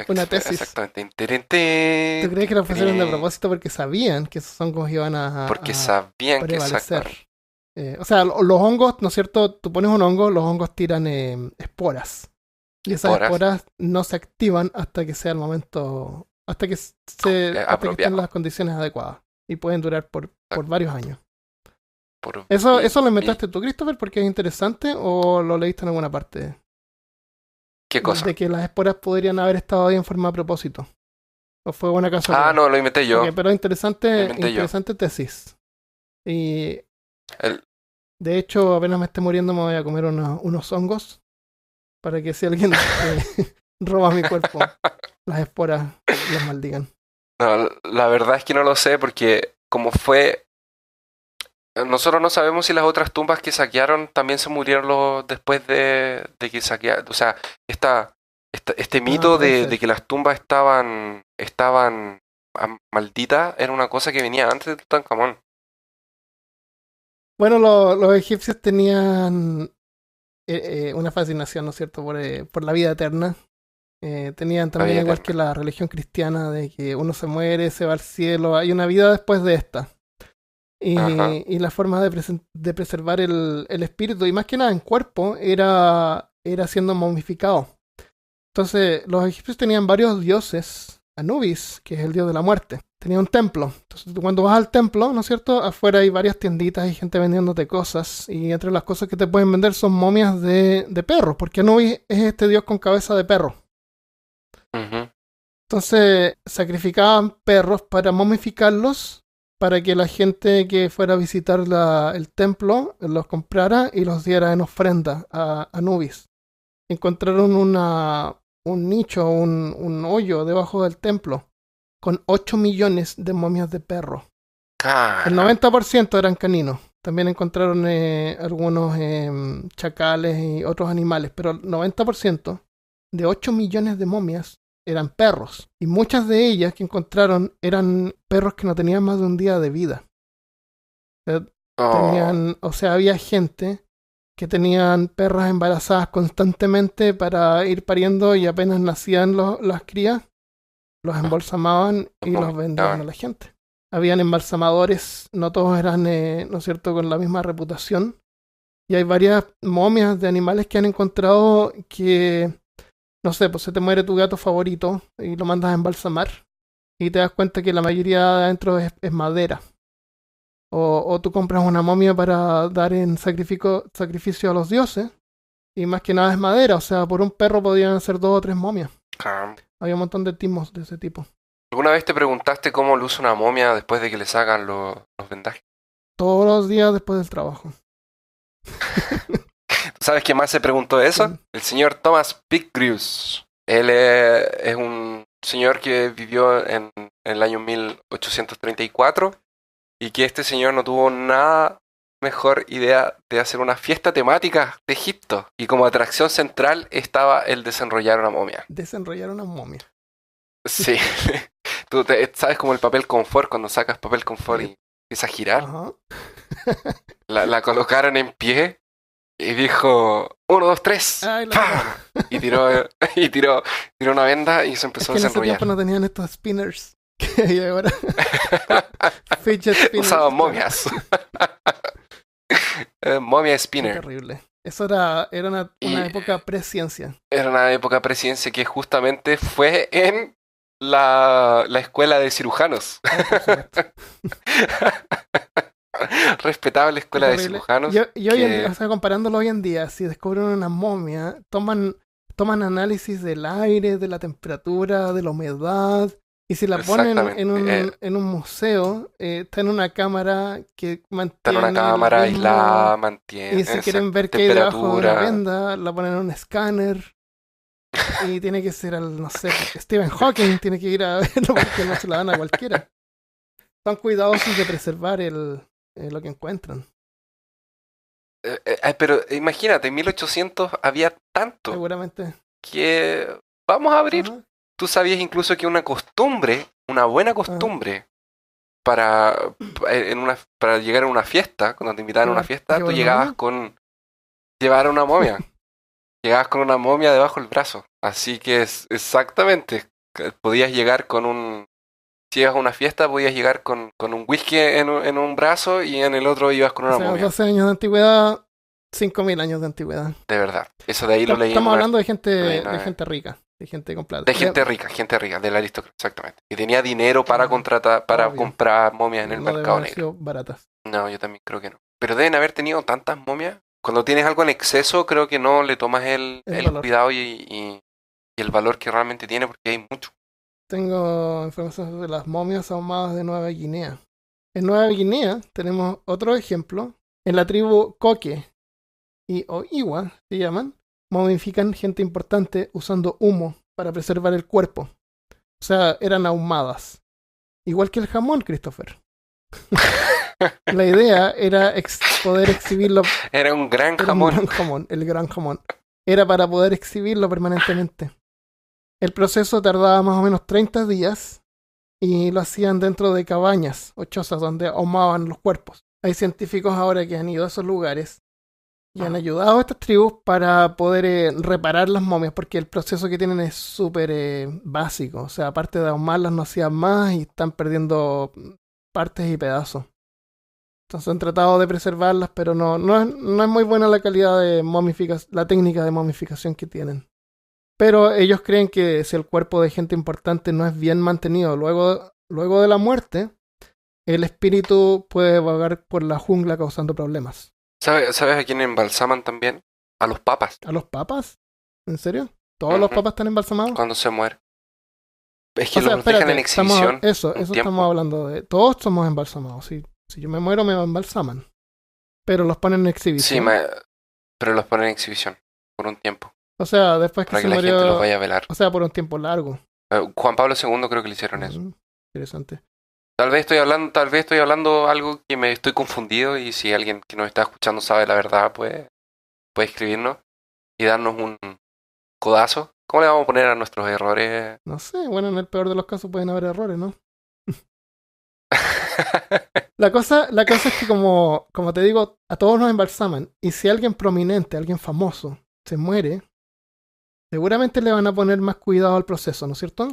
una tesis. Exactamente. ¿Tú crees que lo pusieron de propósito porque sabían que esos hongos iban Porque a sabían que prevalecer? exactamente. O sea, los hongos, ¿no es cierto? Tú pones un hongo, los hongos tiran esporas. Y esas esporas no se activan hasta que sea el momento, hasta que hasta que estén Apropiado. las condiciones adecuadas. Y pueden durar por varios años. Por- ¿Eso lo y- inventaste tú, Christopher, porque es interesante o lo leíste en alguna parte? ¿Qué cosa? De que las esporas podrían haber estado ahí en forma a propósito. ¿O fue una casualidad? Ah, no, lo inventé yo. Ok, pero Lo interesante inventé yo. tesis. Y El- de hecho, apenas me esté muriendo me voy a comer unos hongos para que si alguien roba mi cuerpo, las esporas los maldigan. no, la verdad es que no lo sé porque como fue... Nosotros no sabemos si las otras tumbas que saquearon también se murieron después de que saquearon. O sea, este mito puede ser. de que las tumbas estaban malditas era una cosa que venía antes de Tutankamón. Bueno, los egipcios tenían una fascinación, ¿no es cierto?, por la vida eterna. Tenían también, vida igual eterna. que la religión cristiana, de que uno se muere, se va al cielo, hay una vida después de esta. Ajá. Y la forma de preservar el espíritu, y más que nada en cuerpo, era siendo momificado. Entonces, los egipcios tenían varios dioses. Anubis, que es el dios de la muerte, tenía un templo. Entonces, tú cuando vas al templo, ¿no es cierto? Afuera hay varias tienditas y gente vendiéndote cosas. Y entre las cosas que te pueden vender son momias de perros, porque Anubis es este dios con cabeza de perro. Ujú. Entonces, sacrificaban perros para momificarlos, para que la gente que fuera a visitar el templo los comprara y los diera en ofrenda a Anubis. Encontraron un nicho, un hoyo debajo del templo con 8 millones de momias de perro. El 90% eran caninos. También encontraron algunos chacales y otros animales, pero el 90% de 8 millones de momias eran perros. Y muchas de ellas que encontraron eran perros que no tenían más de un día de vida. O sea, había gente que tenían perras embarazadas constantemente para ir pariendo y apenas nacían las crías, los embalsamaban y los vendían a la gente. Habían embalsamadores, no todos eran, ¿no es cierto?, con la misma reputación. Y hay varias momias de animales que han encontrado que, no sé, pues se te muere tu gato favorito y lo mandas a embalsamar y te das cuenta que la mayoría de adentro es madera. O tú compras una momia para dar en sacrificio a los dioses y más que nada es madera, o sea, por un perro podían ser 2 o 3 momias. Había un montón de timos de ese tipo. ¿Alguna vez te preguntaste cómo luce una momia después de que le sacan los vendajes? Todos los días después del trabajo. ¿Sabes quién más se preguntó eso? ¿Quién? El señor Thomas Picgrews. Él es un señor que vivió en el año 1834 y que este señor no tuvo nada mejor idea de hacer una fiesta temática de Egipto. Y como atracción central estaba el desenrollar una momia. Desenrollar una momia. Sí. Tú sabes como el papel confort, cuando sacas papel confort y empieza a girar. Ajá. La colocaron en pie y dijo 1, 2, 3. Ay, Y tiró una venda y se empezó es que a en ese desenrollar. tiempo no tenían estos spinners que hay ahora. Fidget spinners. Usaban momias. Momia Qué spinner. terrible. Eso era una Y- época pre-ciencia. Era una época presidencia que justamente fue en la escuela de cirujanos. Por supuesto. Respetable Qué escuela de terrible. cirujanos Y hoy en día, que o sea, comparándolo hoy en día, si descubren una momia, toman análisis del aire, de la temperatura, de la humedad, y si la ponen exactamente en un museo, está en una cámara que está en una mantiene el cámara ritmo, aislada, mantiene y si quieren ver qué hay debajo de una temperatura. venda, la ponen en un escáner, y tiene que ser al, no sé, Stephen Hawking tiene que ir a verlo porque no se la dan a cualquiera. Son cuidadosos de preservar lo que encuentran, Pero imagínate, en 1800 había tanto seguramente. que vamos a abrir. Ajá, Tú sabías incluso que una costumbre, una buena ajá. costumbre para, para llegar a una fiesta, cuando te invitaban a una fiesta, tú ¿Llevar una llegabas momia? con llevar una momia. Llegabas con una momia debajo del brazo. Así que es exactamente. Podías llegar con un. Si ibas a una fiesta, podías llegar con un whisky en un brazo y en el otro ibas con O una sea, momia. 12 años de antigüedad, 5.000 años de antigüedad. De verdad. Eso de ahí lo leí en Estamos una. hablando Lo leí en de una- gente rica, de gente con plata. de gente rica, de la aristocracia, exactamente. Y tenía dinero para Ah, contratar, para obvio. comprar momias en el No deben mercado haber negro. sido baratas. No, yo también creo que no. Pero deben haber tenido tantas momias. Cuando tienes algo en exceso, creo que no le tomas El el valor. cuidado y el valor que realmente tiene porque hay mucho. Tengo información sobre las momias ahumadas de Nueva Guinea. En Nueva Guinea tenemos otro ejemplo. En la tribu Coque y Oiwa, se llaman, momifican gente importante usando humo para preservar el cuerpo. O sea, eran ahumadas. Igual que el jamón, Christopher. La idea era poder exhibirlo. Era un gran Era un jamón. gran jamón, el gran jamón. Era para poder exhibirlo permanentemente. El proceso tardaba más o menos 30 días y lo hacían dentro de cabañas o chozas donde ahumaban los cuerpos. Hay científicos ahora que han ido a esos lugares y han ayudado a estas tribus para poder reparar las momias porque el proceso que tienen es súper básico. O sea, aparte de ahumarlas no hacían más y están perdiendo partes y pedazos. Entonces han tratado de preservarlas, pero no es muy buena la calidad de momificación, la técnica de momificación que tienen. Pero ellos creen que si el cuerpo de gente importante no es bien mantenido luego de la muerte, el espíritu puede vagar por la jungla causando problemas. ¿Sabes a quién embalsaman también? A los papas. ¿A los papas? ¿En serio? ¿Todos los Ujú. papas están embalsamados? Cuando se muere. Es que O sea, los dejan en espérate, exhibición eso un estamos tiempo. hablando de. Todos somos embalsamados. Si yo me muero, me embalsaman. Pero los ponen en Sí, exhibición. pero los ponen en exhibición por un tiempo. O sea, después que Para se que la gente los murió. vaya a velar. O sea, por un tiempo largo. Juan Pablo II creo que le hicieron eso. Interesante. Tal vez estoy hablando algo que me estoy confundido y si alguien que nos está escuchando sabe la verdad, puede escribirnos y darnos un codazo. ¿Cómo le vamos a poner a nuestros errores? No sé, bueno, en el peor de los casos pueden haber errores, ¿no? La cosa es que como te digo, a todos nos embalsaman. Y si alguien prominente, alguien famoso, se muere, seguramente le van a poner más cuidado al proceso, ¿no es cierto?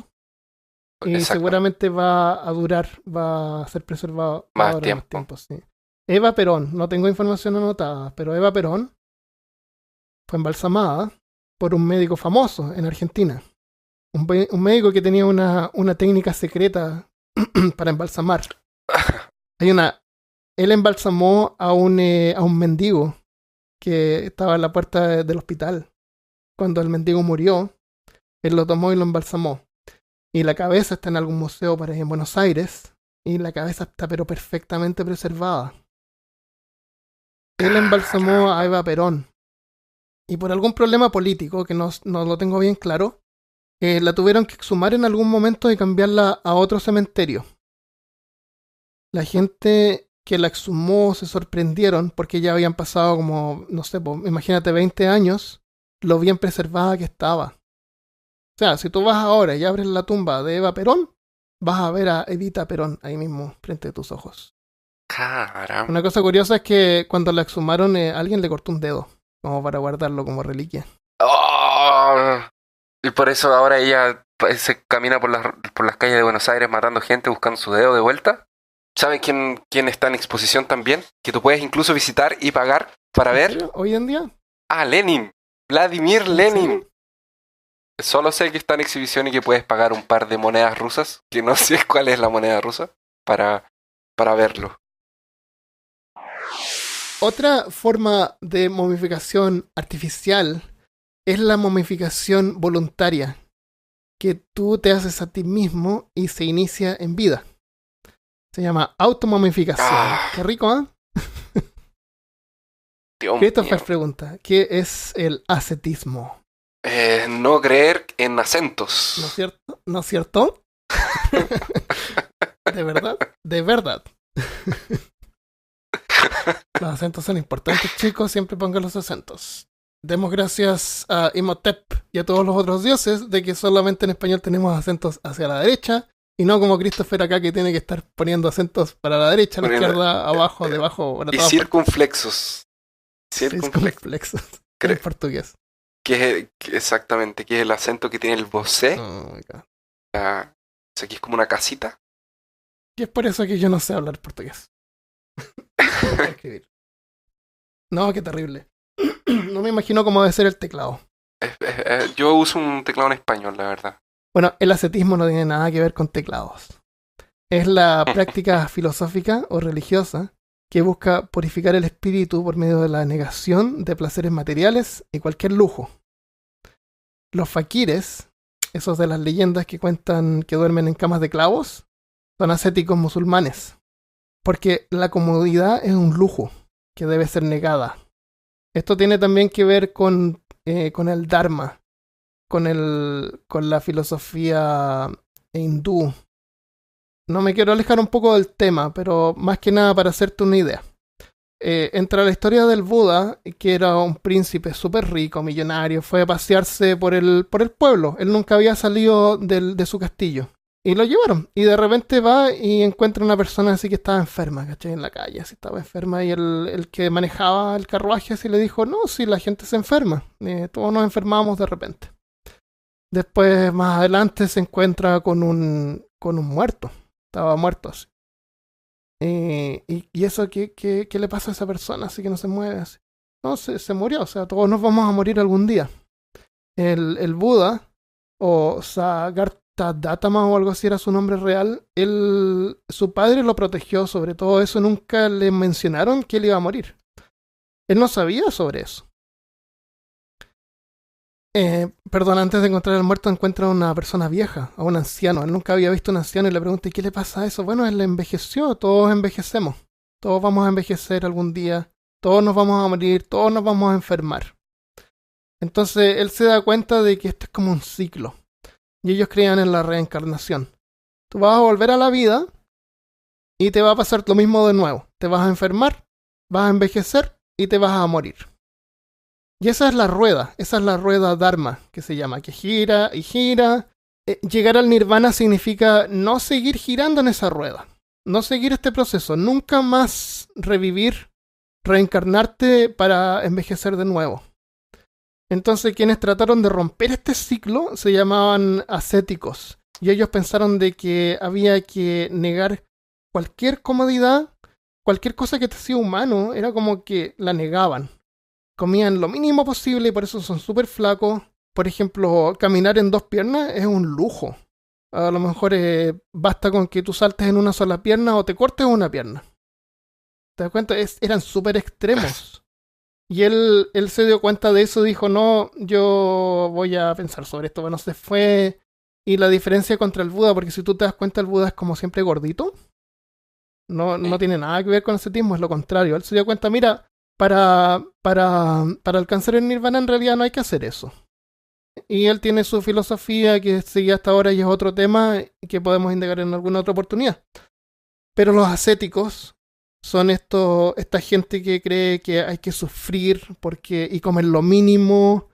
Y Exacto. seguramente va a durar, va a ser preservado va a Más durar más tiempo. tiempo, sí. Eva Perón, no tengo información anotada, pero Eva Perón fue embalsamada por un médico famoso en Argentina. Un médico que tenía una técnica secreta para embalsamar. Él embalsamó a un mendigo que estaba en la puerta del hospital. Cuando el mendigo murió, él lo tomó y lo embalsamó. Y la cabeza está en algún museo por ahí en Buenos Aires. Y la cabeza está pero perfectamente preservada. Él embalsamó a Eva Perón. Y por algún problema político, que no lo tengo bien claro, la tuvieron que exhumar en algún momento y cambiarla a otro cementerio. La gente que la exhumó se sorprendieron porque ya habían pasado como, no sé, imagínate 20 años, lo bien preservada que estaba. O sea, si tú vas ahora y abres la tumba de Eva Perón, vas a ver a Evita Perón ahí mismo, frente de tus ojos. Caramba. Una cosa curiosa es que cuando la exhumaron, alguien le cortó un dedo, como para guardarlo como reliquia. Oh, y por eso ahora ella se camina por las calles de Buenos Aires matando gente buscando su dedo de vuelta. ¿Saben quién está en exposición también? Que tú puedes incluso visitar y pagar para ¿En ver serio? ¿Hoy en día? a Lenin. Vladimir ¿En Lenin. serio? Solo sé que está en exhibición y que puedes pagar un par de monedas rusas, que no sé cuál es la moneda rusa, para, para verlo. Otra forma de momificación artificial es la momificación voluntaria, que tú te haces a ti mismo y se inicia en vida. Se llama automomificación. Ah, Qué rico, ¿eh? Dios Christopher mío. pregunta, ¿qué es el ascetismo? No creer en ¿No es acentos. cierto? ¿No es cierto? ¿De verdad? De verdad. Los acentos son importantes, chicos. Siempre pongan los acentos. Demos gracias a Imhotep y a todos los otros dioses de que solamente en español tenemos acentos hacia la derecha y no como Christopher acá que tiene que estar poniendo acentos para la derecha, a la Poniendo- izquierda, abajo, debajo, para y todas partes. circunflexos. Circunflexos. Circunflexos en Cre- portugués. exactamente, que es el acento que tiene el vocé. Oh my God. Ah, o sea, aquí es como una casita. Y es por eso que yo no sé hablar portugués. No sé escribir. No, qué terrible. No me imagino cómo debe ser el teclado. Yo uso un teclado en español, la verdad. Bueno, el ascetismo no tiene nada que ver con teclados. Es la práctica filosófica o religiosa que busca purificar el espíritu por medio de la negación de placeres materiales y cualquier lujo. Los fakires, esos de las leyendas que cuentan que duermen en camas de clavos, son ascéticos musulmanes, porque la comodidad es un lujo que debe ser negada. Esto tiene también que ver con el Dharma, con la filosofía hindú. No me quiero alejar un poco del tema, pero más que nada para hacerte una idea. Entra la historia del Buda, que era un príncipe súper rico, millonario, fue a pasearse por el pueblo. Él nunca había salido de su castillo. Y lo llevaron. Y de repente va y encuentra una persona así que estaba enferma, ¿cachai? En la calle, así estaba enferma. Y el que manejaba el carruaje así le dijo, no, si la gente se enferma. Todos nos enfermamos de repente. Después, más adelante, se encuentra con un muerto. Estaba muerto así. Y eso, ¿qué le pasa a esa persona así que no se mueve así? No, se murió, o sea, todos nos vamos a morir algún día. El Buda, o Sagartadattama o algo así era su nombre real, su padre lo protegió sobre todo eso, nunca le mencionaron que él iba a morir. Él no sabía sobre eso. Perdón, antes de encontrar al muerto encuentra a una persona vieja, a un anciano. Él nunca había visto a un anciano y le pregunta, ¿y qué le pasa a eso? Bueno, él envejeció, todos envejecemos. Todos vamos a envejecer algún día, todos nos vamos a morir, todos nos vamos a enfermar. Entonces él se da cuenta de que esto es como un ciclo. Y ellos creían en la reencarnación. Tú vas a volver a la vida y te va a pasar lo mismo de nuevo. Te vas a enfermar, vas a envejecer y te vas a morir. Y esa es la rueda Dharma, que se llama, que gira y gira. Llegar al nirvana significa no seguir girando en esa rueda, no seguir este proceso, nunca más revivir, reencarnarte para envejecer de nuevo. Entonces quienes trataron de romper este ciclo se llamaban ascéticos, y ellos pensaron de que había que negar cualquier comodidad, cualquier cosa que te hacía humano, era como que la negaban. Comían lo mínimo posible y por eso son súper flacos. Por ejemplo, caminar en dos piernas es un lujo. A lo mejor basta con que tú saltes en una sola pierna o te cortes una pierna. ¿Te das cuenta? Eran súper extremos. Y él se dio cuenta de eso, dijo, no, yo voy a pensar sobre esto. Bueno, se fue. Y la diferencia contra el Buda, porque si tú te das cuenta, el Buda es como siempre gordito. No tiene nada que ver con el ascetismo, es lo contrario. Él se dio cuenta, mira, para alcanzar el nirvana en realidad no hay que hacer eso. Y él tiene su filosofía que sigue hasta ahora y es otro tema que podemos indagar en alguna otra oportunidad. Pero los ascéticos son esta gente que cree que hay que sufrir y comer lo mínimo.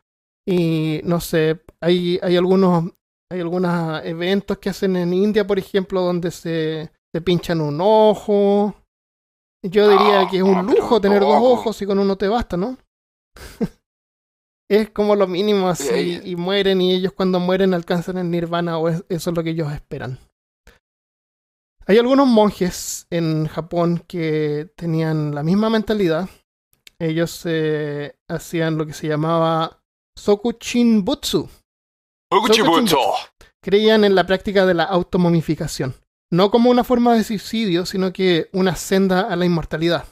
Y no sé, hay algunos eventos que hacen en India, por ejemplo, donde se pinchan un ojo. Yo diría que es un lujo Pero tener dos no. ojos y con uno te basta, ¿no? Es como lo mínimo así, Eh, y mueren, y ellos cuando mueren alcanzan el nirvana, o eso es lo que ellos esperan. Hay algunos monjes en Japón que tenían la misma mentalidad. Ellos hacían lo que se llamaba Soku Shinbutsu, Okuchibutsu. Creían en la práctica de la automomificación, no como una forma de suicidio, sino que una senda a la inmortalidad.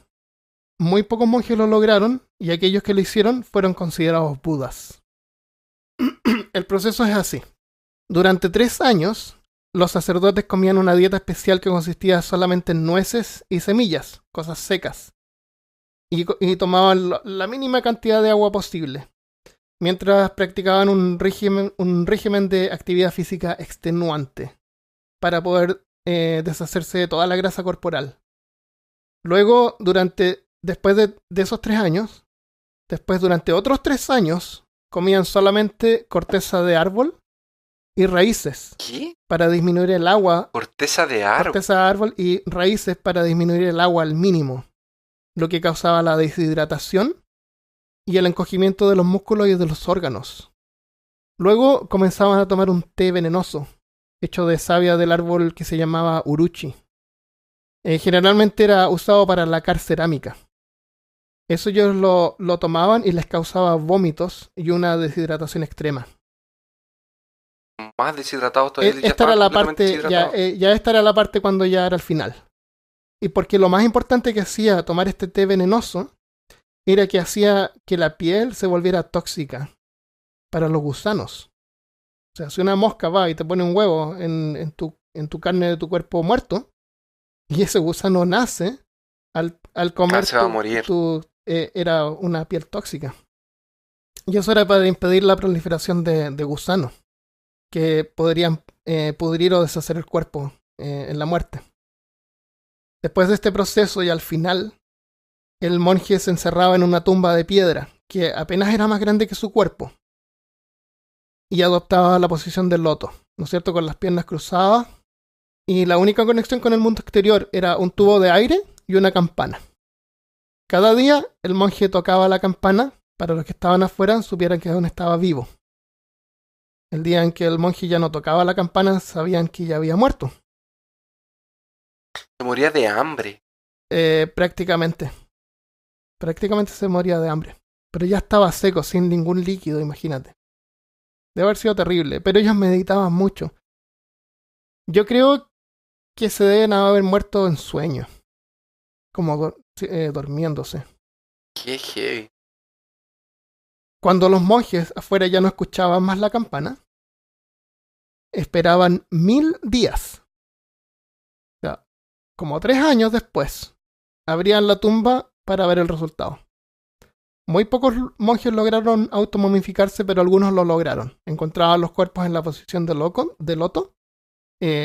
Muy pocos monjes lo lograron, y aquellos que lo hicieron fueron considerados budas. El proceso es así. Durante 3 años, los sacerdotes comían una dieta especial que consistía solamente en nueces y semillas, cosas secas, y tomaban la mínima cantidad de agua posible, mientras practicaban un régimen de actividad física extenuante para poder deshacerse de toda la grasa corporal. Luego, después de esos 3 años, durante otros 3 años, comían solamente corteza de árbol y raíces. ¿Qué? Para disminuir el agua. Corteza de árbol. Corteza de árbol y raíces para disminuir el agua al mínimo, lo que causaba la deshidratación y el encogimiento de los músculos y de los órganos. Luego comenzaban a tomar un té venenoso, hecho de savia del árbol que se llamaba uruchi. Generalmente era usado para lacar cerámica. Eso ellos lo tomaban y les causaba vómitos y una deshidratación extrema. Más deshidratados todavía. Esta era la parte, esta era la parte cuando ya era el final. Y porque lo más importante que hacía tomar este té venenoso era que hacía que la piel se volviera tóxica para los gusanos. O sea, si una mosca va y te pone un huevo en tu carne de tu cuerpo muerto, y ese gusano nace, al comer se va a morir. Era una piel tóxica. Y eso era para impedir la proliferación de gusanos que podrían pudrir o deshacer el cuerpo en la muerte. Después de este proceso y al final, el monje se encerraba en una tumba de piedra que apenas era más grande que su cuerpo y adoptaba la posición del loto, ¿no es cierto?, con las piernas cruzadas, y la única conexión con el mundo exterior era un tubo de aire y una campana. Cada día el monje tocaba la campana para los que estaban afuera supieran que aún estaba vivo. El día en que el monje ya no tocaba la campana, sabían que ya había muerto. Se moría de hambre. Prácticamente. Prácticamente se moría de hambre. Pero ya estaba seco, sin ningún líquido, imagínate. Debe haber sido terrible, pero ellos meditaban mucho. Yo creo que se deben haber muerto en sueño. Como durmiéndose. Qué heavy. Cuando los monjes afuera ya no escuchaban más la campana, esperaban 1000 días. O sea, como 3 años después, abrían la tumba para ver el resultado. Muy pocos monjes lograron automomificarse, pero algunos lo lograron. Encontraban los cuerpos en la posición de loto,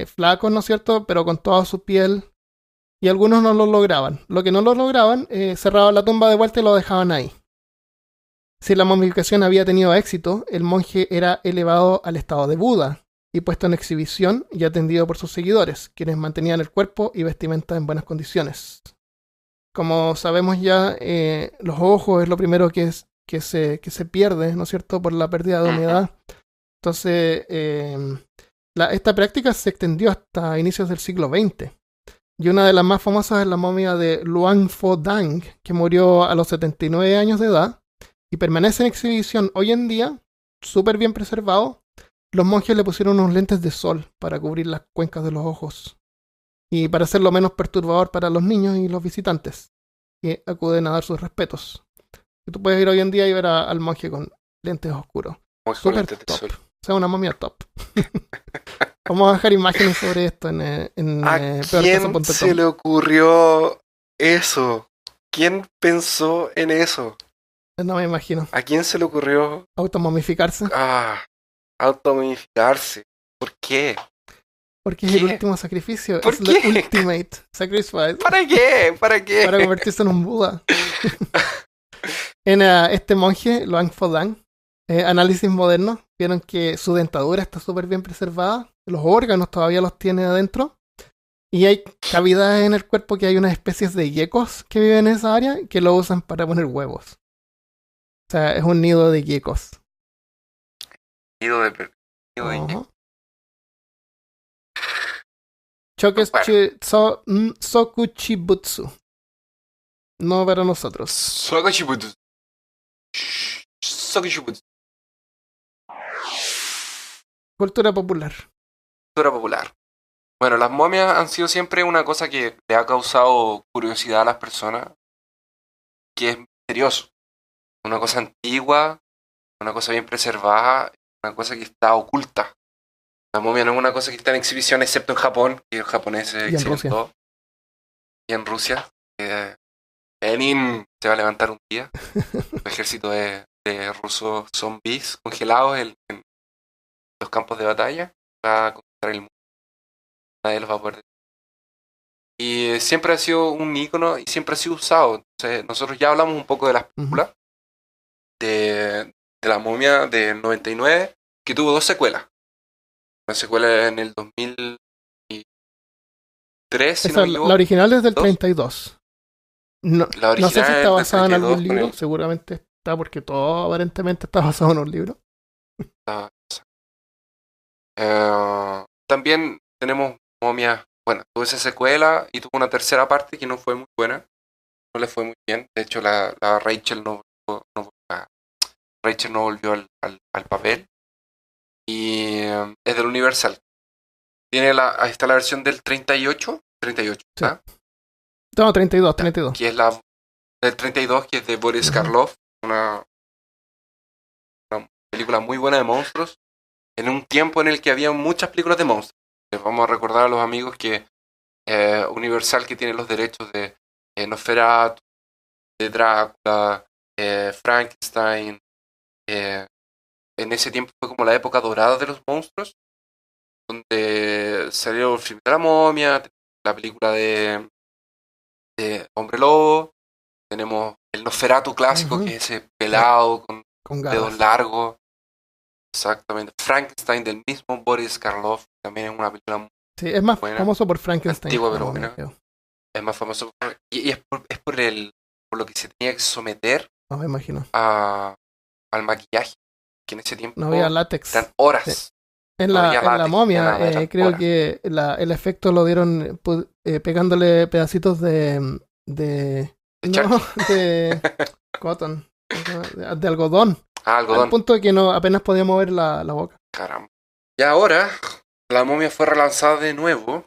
flacos, ¿no es cierto?, pero con toda su piel, y algunos no lo lograban. Lo que no lo lograban, cerraban la tumba de vuelta y lo dejaban ahí. Si la momificación había tenido éxito, el monje era elevado al estado de Buda y puesto en exhibición y atendido por sus seguidores, quienes mantenían el cuerpo y vestimenta en buenas condiciones. Como sabemos ya, los ojos es lo primero que se pierde, ¿no es cierto?, por la pérdida de humedad. Entonces, esta práctica se extendió hasta inicios del siglo XX. Y una de las más famosas es la momia de Luang Pho Dang, que murió a los 79 años de edad y permanece en exhibición hoy en día, súper bien preservado. Los monjes le pusieron unos lentes de sol para cubrir las cuencas de los ojos y para hacerlo menos perturbador para los niños y los visitantes que acuden a dar sus respetos. Y tú puedes ir hoy en día y ver al monje con lentes oscuros. Súper top. O sea, una momia top. Vamos a dejar imágenes sobre esto en ¿A quién se le ocurrió eso? ¿Quién pensó en eso? No me imagino. ¿A quién se le ocurrió automomificarse? Automomificarse. ¿Por qué? Porque es el último sacrificio. ¿Por es qué? el ultimate sacrifice. ¿Para qué? ¿Para qué? Para convertirse en un Buda. En este monje, Luang Pho Dang, análisis modernos vieron que su dentadura está súper bien preservada, los órganos todavía los tiene adentro, y hay cavidades en el cuerpo que hay unas especies de geckos que viven en esa área que lo usan para poner huevos. O sea, es un nido de geckos. Nido de geckos. Sokuchibutsu. No para nosotros. Sokuchibutsu. Cultura popular. Cultura popular. Bueno, las momias han sido siempre una cosa que le ha causado curiosidad a las personas, que es misterioso. Una cosa antigua, una cosa bien preservada, una cosa que está oculta. La momia no es una cosa que está en exhibición, excepto en Japón, que los japoneses Y en exhiben Rusia. todo. Y en Rusia. Lenin se va a levantar un día. El ejército de rusos zombies congelados en los campos de batalla va a conquistar el mundo. Nadie los va a poder detener. Y siempre ha sido un ícono y siempre ha sido usado. Entonces, nosotros ya hablamos un poco de las Ujú. películas de la momia del 99, que tuvo dos secuelas. Una secuela en el 2003, si no Esa, me la equivoco. original es del Dos. 32. No, La no sé original si es está del basada en 32 algún con libro, el... seguramente está porque todo aparentemente está basado en un libro. ah, también tenemos momias... Bueno, tuvo esa secuela y tuvo una tercera parte que no fue muy buena. No le fue muy bien. De hecho, la Rachel Rachel no volvió al papel. Y es del Universal. Ahí está la versión del 38. 38, Sí. ¿ah? No, 32, 32. Que es la del 32, que es de Boris Ujú. Karloff. Una película muy buena de monstruos. En un tiempo en el que había muchas películas de monstruos. Les vamos a recordar a los amigos que Universal, que tiene los derechos de Nosferatu, de Drácula, Frankenstein. En ese tiempo fue como la época dorada de los monstruos, donde salió el film de la momia, la película de Hombre Lobo, tenemos el Nosferatu clásico, Ujú. que es ese Sí, pelado con con dedos garras. largos, exactamente. Frankenstein del mismo Boris Karloff, también es una película muy Sí, es más buena, famoso por Frankenstein antigua que la pero momia, buena, creo. es más famoso y por lo que se tenía que someter No me imagino. al maquillaje, que en ese No había tiempo eran látex. Sí. horas, En no la, había en la látex, no había momia, nada, eran creo horas. que el efecto lo dieron pegándole pedacitos De no, Chucky. de cotton, de algodón, al Algodón. punto de que no apenas podía mover la boca. Caramba. Y ahora la momia fue relanzada de nuevo,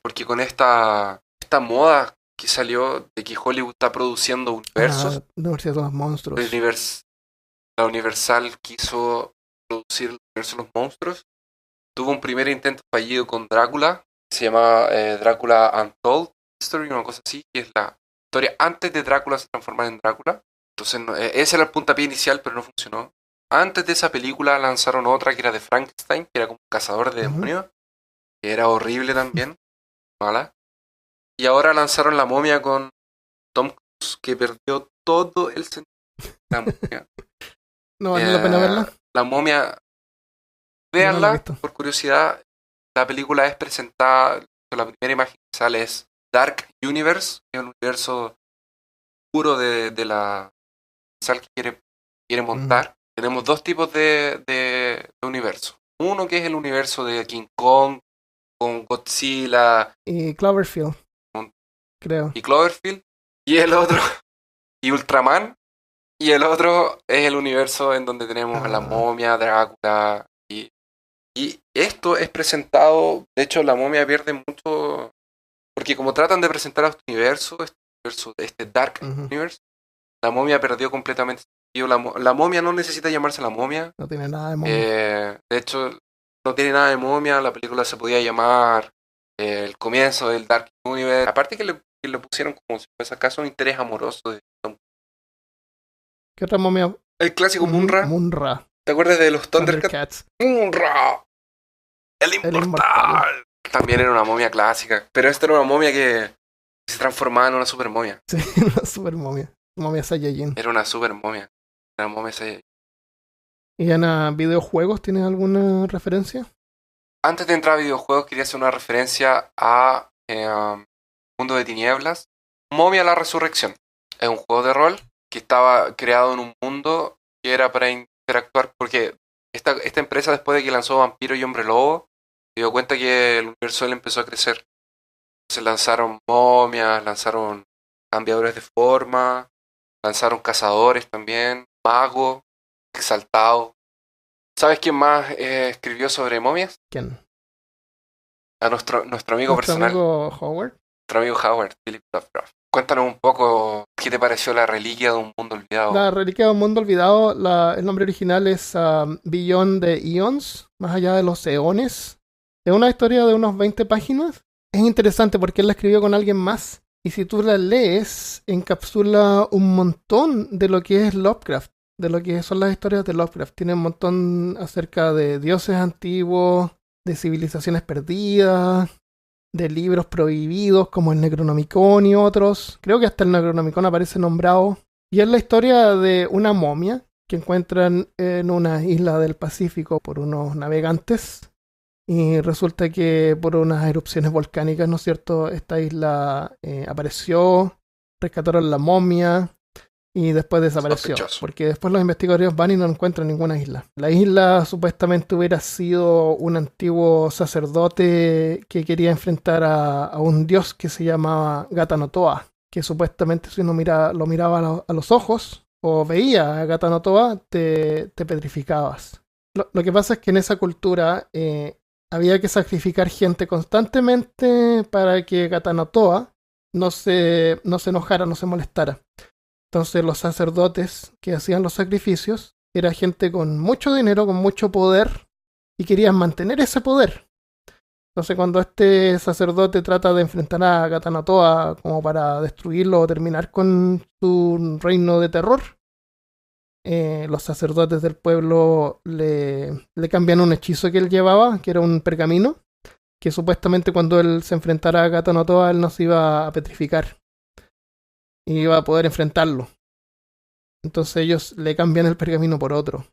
porque con esta moda que salió de que Hollywood está produciendo universos, Ah, Universidad de los la Monstruos. la Universal quiso producir el universo de los monstruos. Tuvo un primer intento fallido con Drácula, se llama Drácula Untold History, una cosa así, que es la historia antes de Drácula se transformar en Drácula. Entonces, ese era el puntapié inicial, pero no funcionó. Antes de esa película lanzaron otra que era de Frankenstein, que era como un cazador de Ujú. demonios, que era horrible también, mala. Y ahora lanzaron La momia con Tom Cruise, que perdió todo el sentido de la momia. No vale la pena verla. La momia, Yo no la he véanla visto. por curiosidad. La película es presentada, la primera imagen que sale es Dark Universe, que es un universo puro de la sal que quiere Ujú. montar. Tenemos dos tipos de universo. Uno que es el universo de King Kong, con Godzilla Y Cloverfield, con- creo. y Cloverfield, y el otro, y Ultraman, y el otro es el universo en donde tenemos a la Ah, momia, Drácula, y esto es presentado, de hecho la momia pierde mucho, porque como tratan de presentar a este universo, este Dark ujú. Universe, la momia perdió completamente sentido. La momia no necesita llamarse la momia. No tiene nada de momia. De hecho, no tiene nada de momia. La película se podía llamar El comienzo del Dark Universe. Aparte que le pusieron como si fuese acaso un interés amoroso de Tom. ¿Qué otra momia? El clásico Ujú. Munra. Munra. ¿Te acuerdas de los Thundercats? Thundercats. Munra, el El inmortal. inmortal. También era una momia clásica. Pero esta era una momia que se transformaba en una super momia. Sí, una super momia. Momia Saiyajin. Era una super momia. Una momia ¿Y en videojuegos tienes alguna referencia? Antes de entrar a videojuegos, quería hacer una referencia a Mundo de Tinieblas. Momia la Resurrección. Es un juego de rol que estaba creado en un mundo que era para interactuar, porque esta empresa, después de que lanzó Vampiro y Hombre Lobo, se dio cuenta que el universo de él empezó a crecer. Se lanzaron momias, lanzaron cambiadores de forma, lanzaron cazadores también, magos, exaltados. ¿Sabes quién más escribió sobre momias? ¿Quién? A nuestro amigo Nuestro personal, amigo Howard. nuestro amigo Howard, Philip Lovecraft. Cuéntanos un poco qué te pareció La reliquia de un mundo olvidado. La Reliquia de un Mundo Olvidado, el nombre original es Beyond the Eons, más allá de los eones. Es una historia de unos 20 páginas. Es interesante porque él la escribió con alguien más. Y si tú la lees, encapsula un montón de lo que es Lovecraft, de lo que son las historias de Lovecraft. Tiene un montón acerca de dioses antiguos, de civilizaciones perdidas, de libros prohibidos como el Necronomicon y otros. Creo que hasta el Necronomicon aparece nombrado. Y es la historia de una momia que encuentran en una isla del Pacífico por unos navegantes. Y resulta que por unas erupciones volcánicas, ¿no es cierto?, esta isla apareció, rescataron la momia y después desapareció. Sospechoso. Porque después los investigadores van y no encuentran ninguna isla. La isla supuestamente hubiera sido un antiguo sacerdote que quería enfrentar a un dios que se llamaba Gatanotoa, que supuestamente si uno lo miraba a los ojos o veía a Gatanotoa, te petrificabas. Lo que pasa es que en esa cultura había que sacrificar gente constantemente para que Gatanotoa no se enojara, no se molestara. Entonces los sacerdotes que hacían los sacrificios era gente con mucho dinero, con mucho poder, y querían mantener ese poder. Entonces cuando este sacerdote trata de enfrentar a Gatanotoa como para destruirlo o terminar con su reino de terror, los sacerdotes del pueblo le cambian un hechizo que él llevaba, que era un pergamino, que supuestamente cuando él se enfrentara a Gatanotoa él no se iba a petrificar y iba a poder enfrentarlo. Entonces ellos le cambian el pergamino por otro.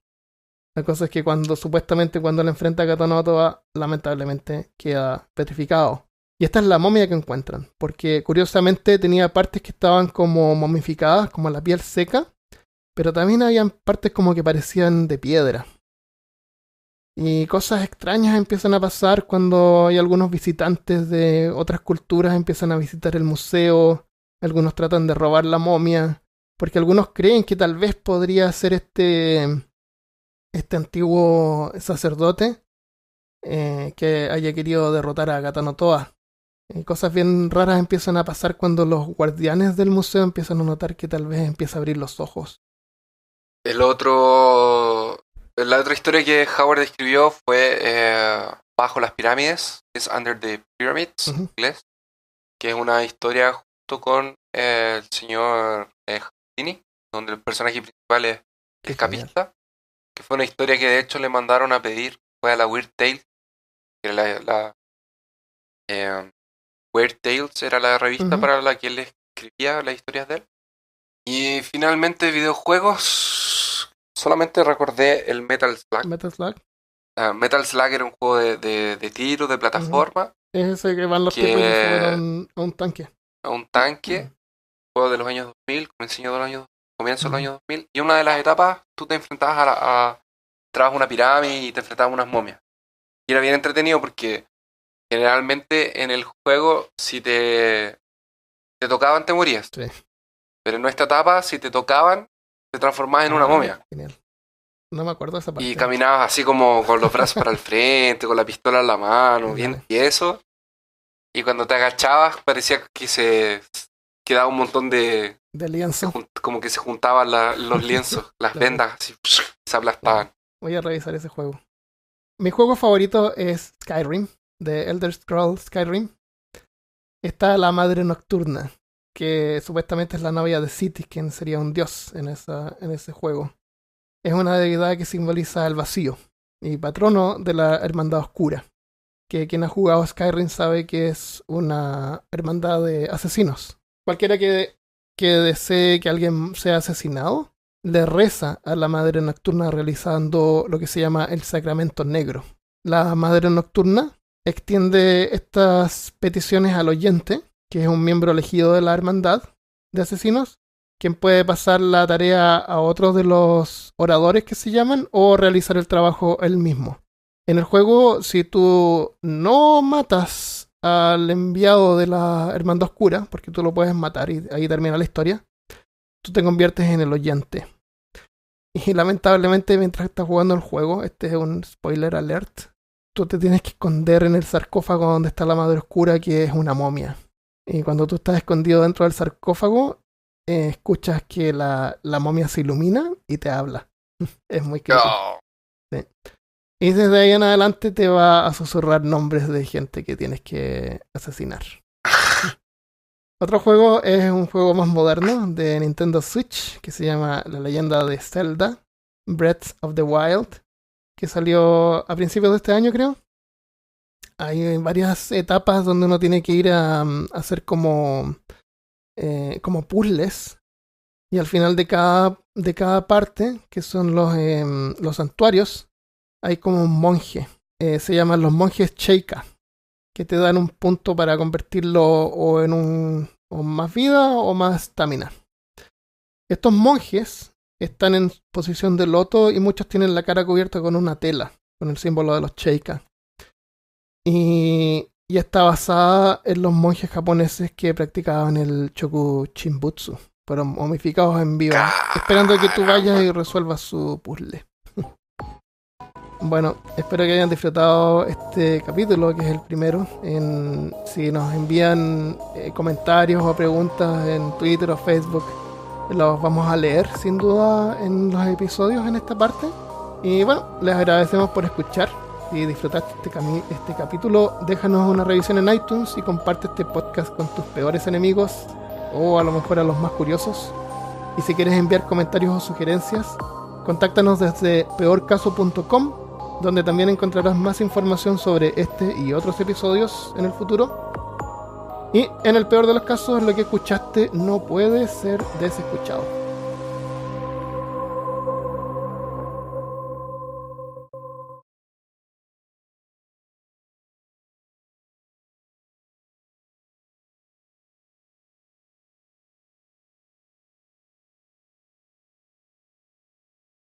La cosa es que supuestamente cuando él enfrenta a Gatanotoa, lamentablemente queda petrificado. Y esta es la momia que encuentran, porque curiosamente tenía partes que estaban como momificadas, como la piel seca, pero también habían partes como que parecían de piedra. Y cosas extrañas empiezan a pasar cuando hay algunos visitantes de otras culturas empiezan a visitar el museo. Algunos tratan de robar la momia, porque algunos creen que tal vez podría ser este antiguo sacerdote que haya querido derrotar a Gatanotoa. Cosas bien raras empiezan a pasar cuando los guardianes del museo empiezan a notar que tal vez empieza a abrir los ojos. La otra historia que Howard escribió fue Bajo las pirámides, es Under the Pyramids, en inglés, que es una historia junto con el señor Houdini, donde el personaje principal es escapista, que fue una historia que de hecho le mandaron a pedir, fue a la Weird Tales, que era Weird Tales era la revista para la que él escribía las historias de él. Y finalmente videojuegos, solamente recordé el Metal Slug. Metal Slug. Metal Slug era un juego de tiro, de plataforma. Es ese que van los tipos y se suben a un tanque. A un tanque, juego de los años 2000, comienzo de los años 2000. Y una de las etapas, tú te enfrentabas entrabas a una pirámide y te enfrentabas a unas momias. Y era bien entretenido porque generalmente en el juego, si te tocaban, te morías. Sí. Pero en nuestra etapa, si te tocaban, te transformabas en una momia. Genial. No me acuerdo de esa parte. Y caminabas así como con los brazos para el frente, con la pistola en la mano, bien tieso. Y cuando te agachabas, parecía que se quedaba un montón de lienzo. Como que se juntaban los lienzos, las vendas, así, se aplastaban. Voy a revisar ese juego. Mi juego favorito es Skyrim, de Elder Scrolls Skyrim. Está la Madre Nocturna, que supuestamente es la novia de Sith, quien sería un dios en ese juego. Es una deidad que simboliza el vacío y patrono de la Hermandad Oscura, que quien ha jugado Skyrim sabe que es una hermandad de asesinos. Cualquiera que desee que alguien sea asesinado, le reza a la Madre Nocturna realizando lo que se llama el Sacramento Negro. La Madre Nocturna extiende estas peticiones al oyente, que es un miembro elegido de la hermandad de asesinos, quien puede pasar la tarea a otros de los oradores que se llaman o realizar el trabajo él mismo. En el juego, si tú no matas al enviado de la Hermandad Oscura, porque tú lo puedes matar y ahí termina la historia, tú te conviertes en el oyente. Y lamentablemente mientras estás jugando el juego, este es un spoiler alert, tú te tienes que esconder en el sarcófago donde está la madre oscura, que es una momia. Y cuando tú estás escondido dentro del sarcófago, escuchas que la momia se ilumina y te habla. Es muy creepy. No. Sí. Y desde ahí en adelante te va a susurrar nombres de gente que tienes que asesinar. Otro juego es un juego más moderno de Nintendo Switch que se llama La Leyenda de Zelda, Breath of the Wild, que salió a principios de este año, creo. Hay varias etapas donde uno tiene que ir a hacer como puzzles. Y al final de cada parte, que son los santuarios, hay como un monje. Se llaman los monjes Sheikah, que te dan un punto para convertirlo o en o más vida o más estamina. Estos monjes están en posición de loto y muchos tienen la cara cubierta con una tela, con el símbolo de los Sheikah. Y está basada en los monjes japoneses que practicaban el Choku Chimbutsu. Fueron momificados en vivo, esperando que tú vayas y resuelvas su puzzle. Bueno, espero que hayan disfrutado este capítulo, que es el primero. Si nos envían comentarios o preguntas en Twitter o Facebook, los vamos a leer sin duda en los episodios en esta parte. Y bueno, les agradecemos por escuchar. Si disfrutaste este capítulo, déjanos una revisión en iTunes y comparte este podcast con tus peores enemigos o a lo mejor a los más curiosos. Y si quieres enviar comentarios o sugerencias, contáctanos desde peorcaso.com, donde también encontrarás más información sobre este y otros episodios en el futuro. Y en el peor de los casos, lo que escuchaste no puede ser desescuchado.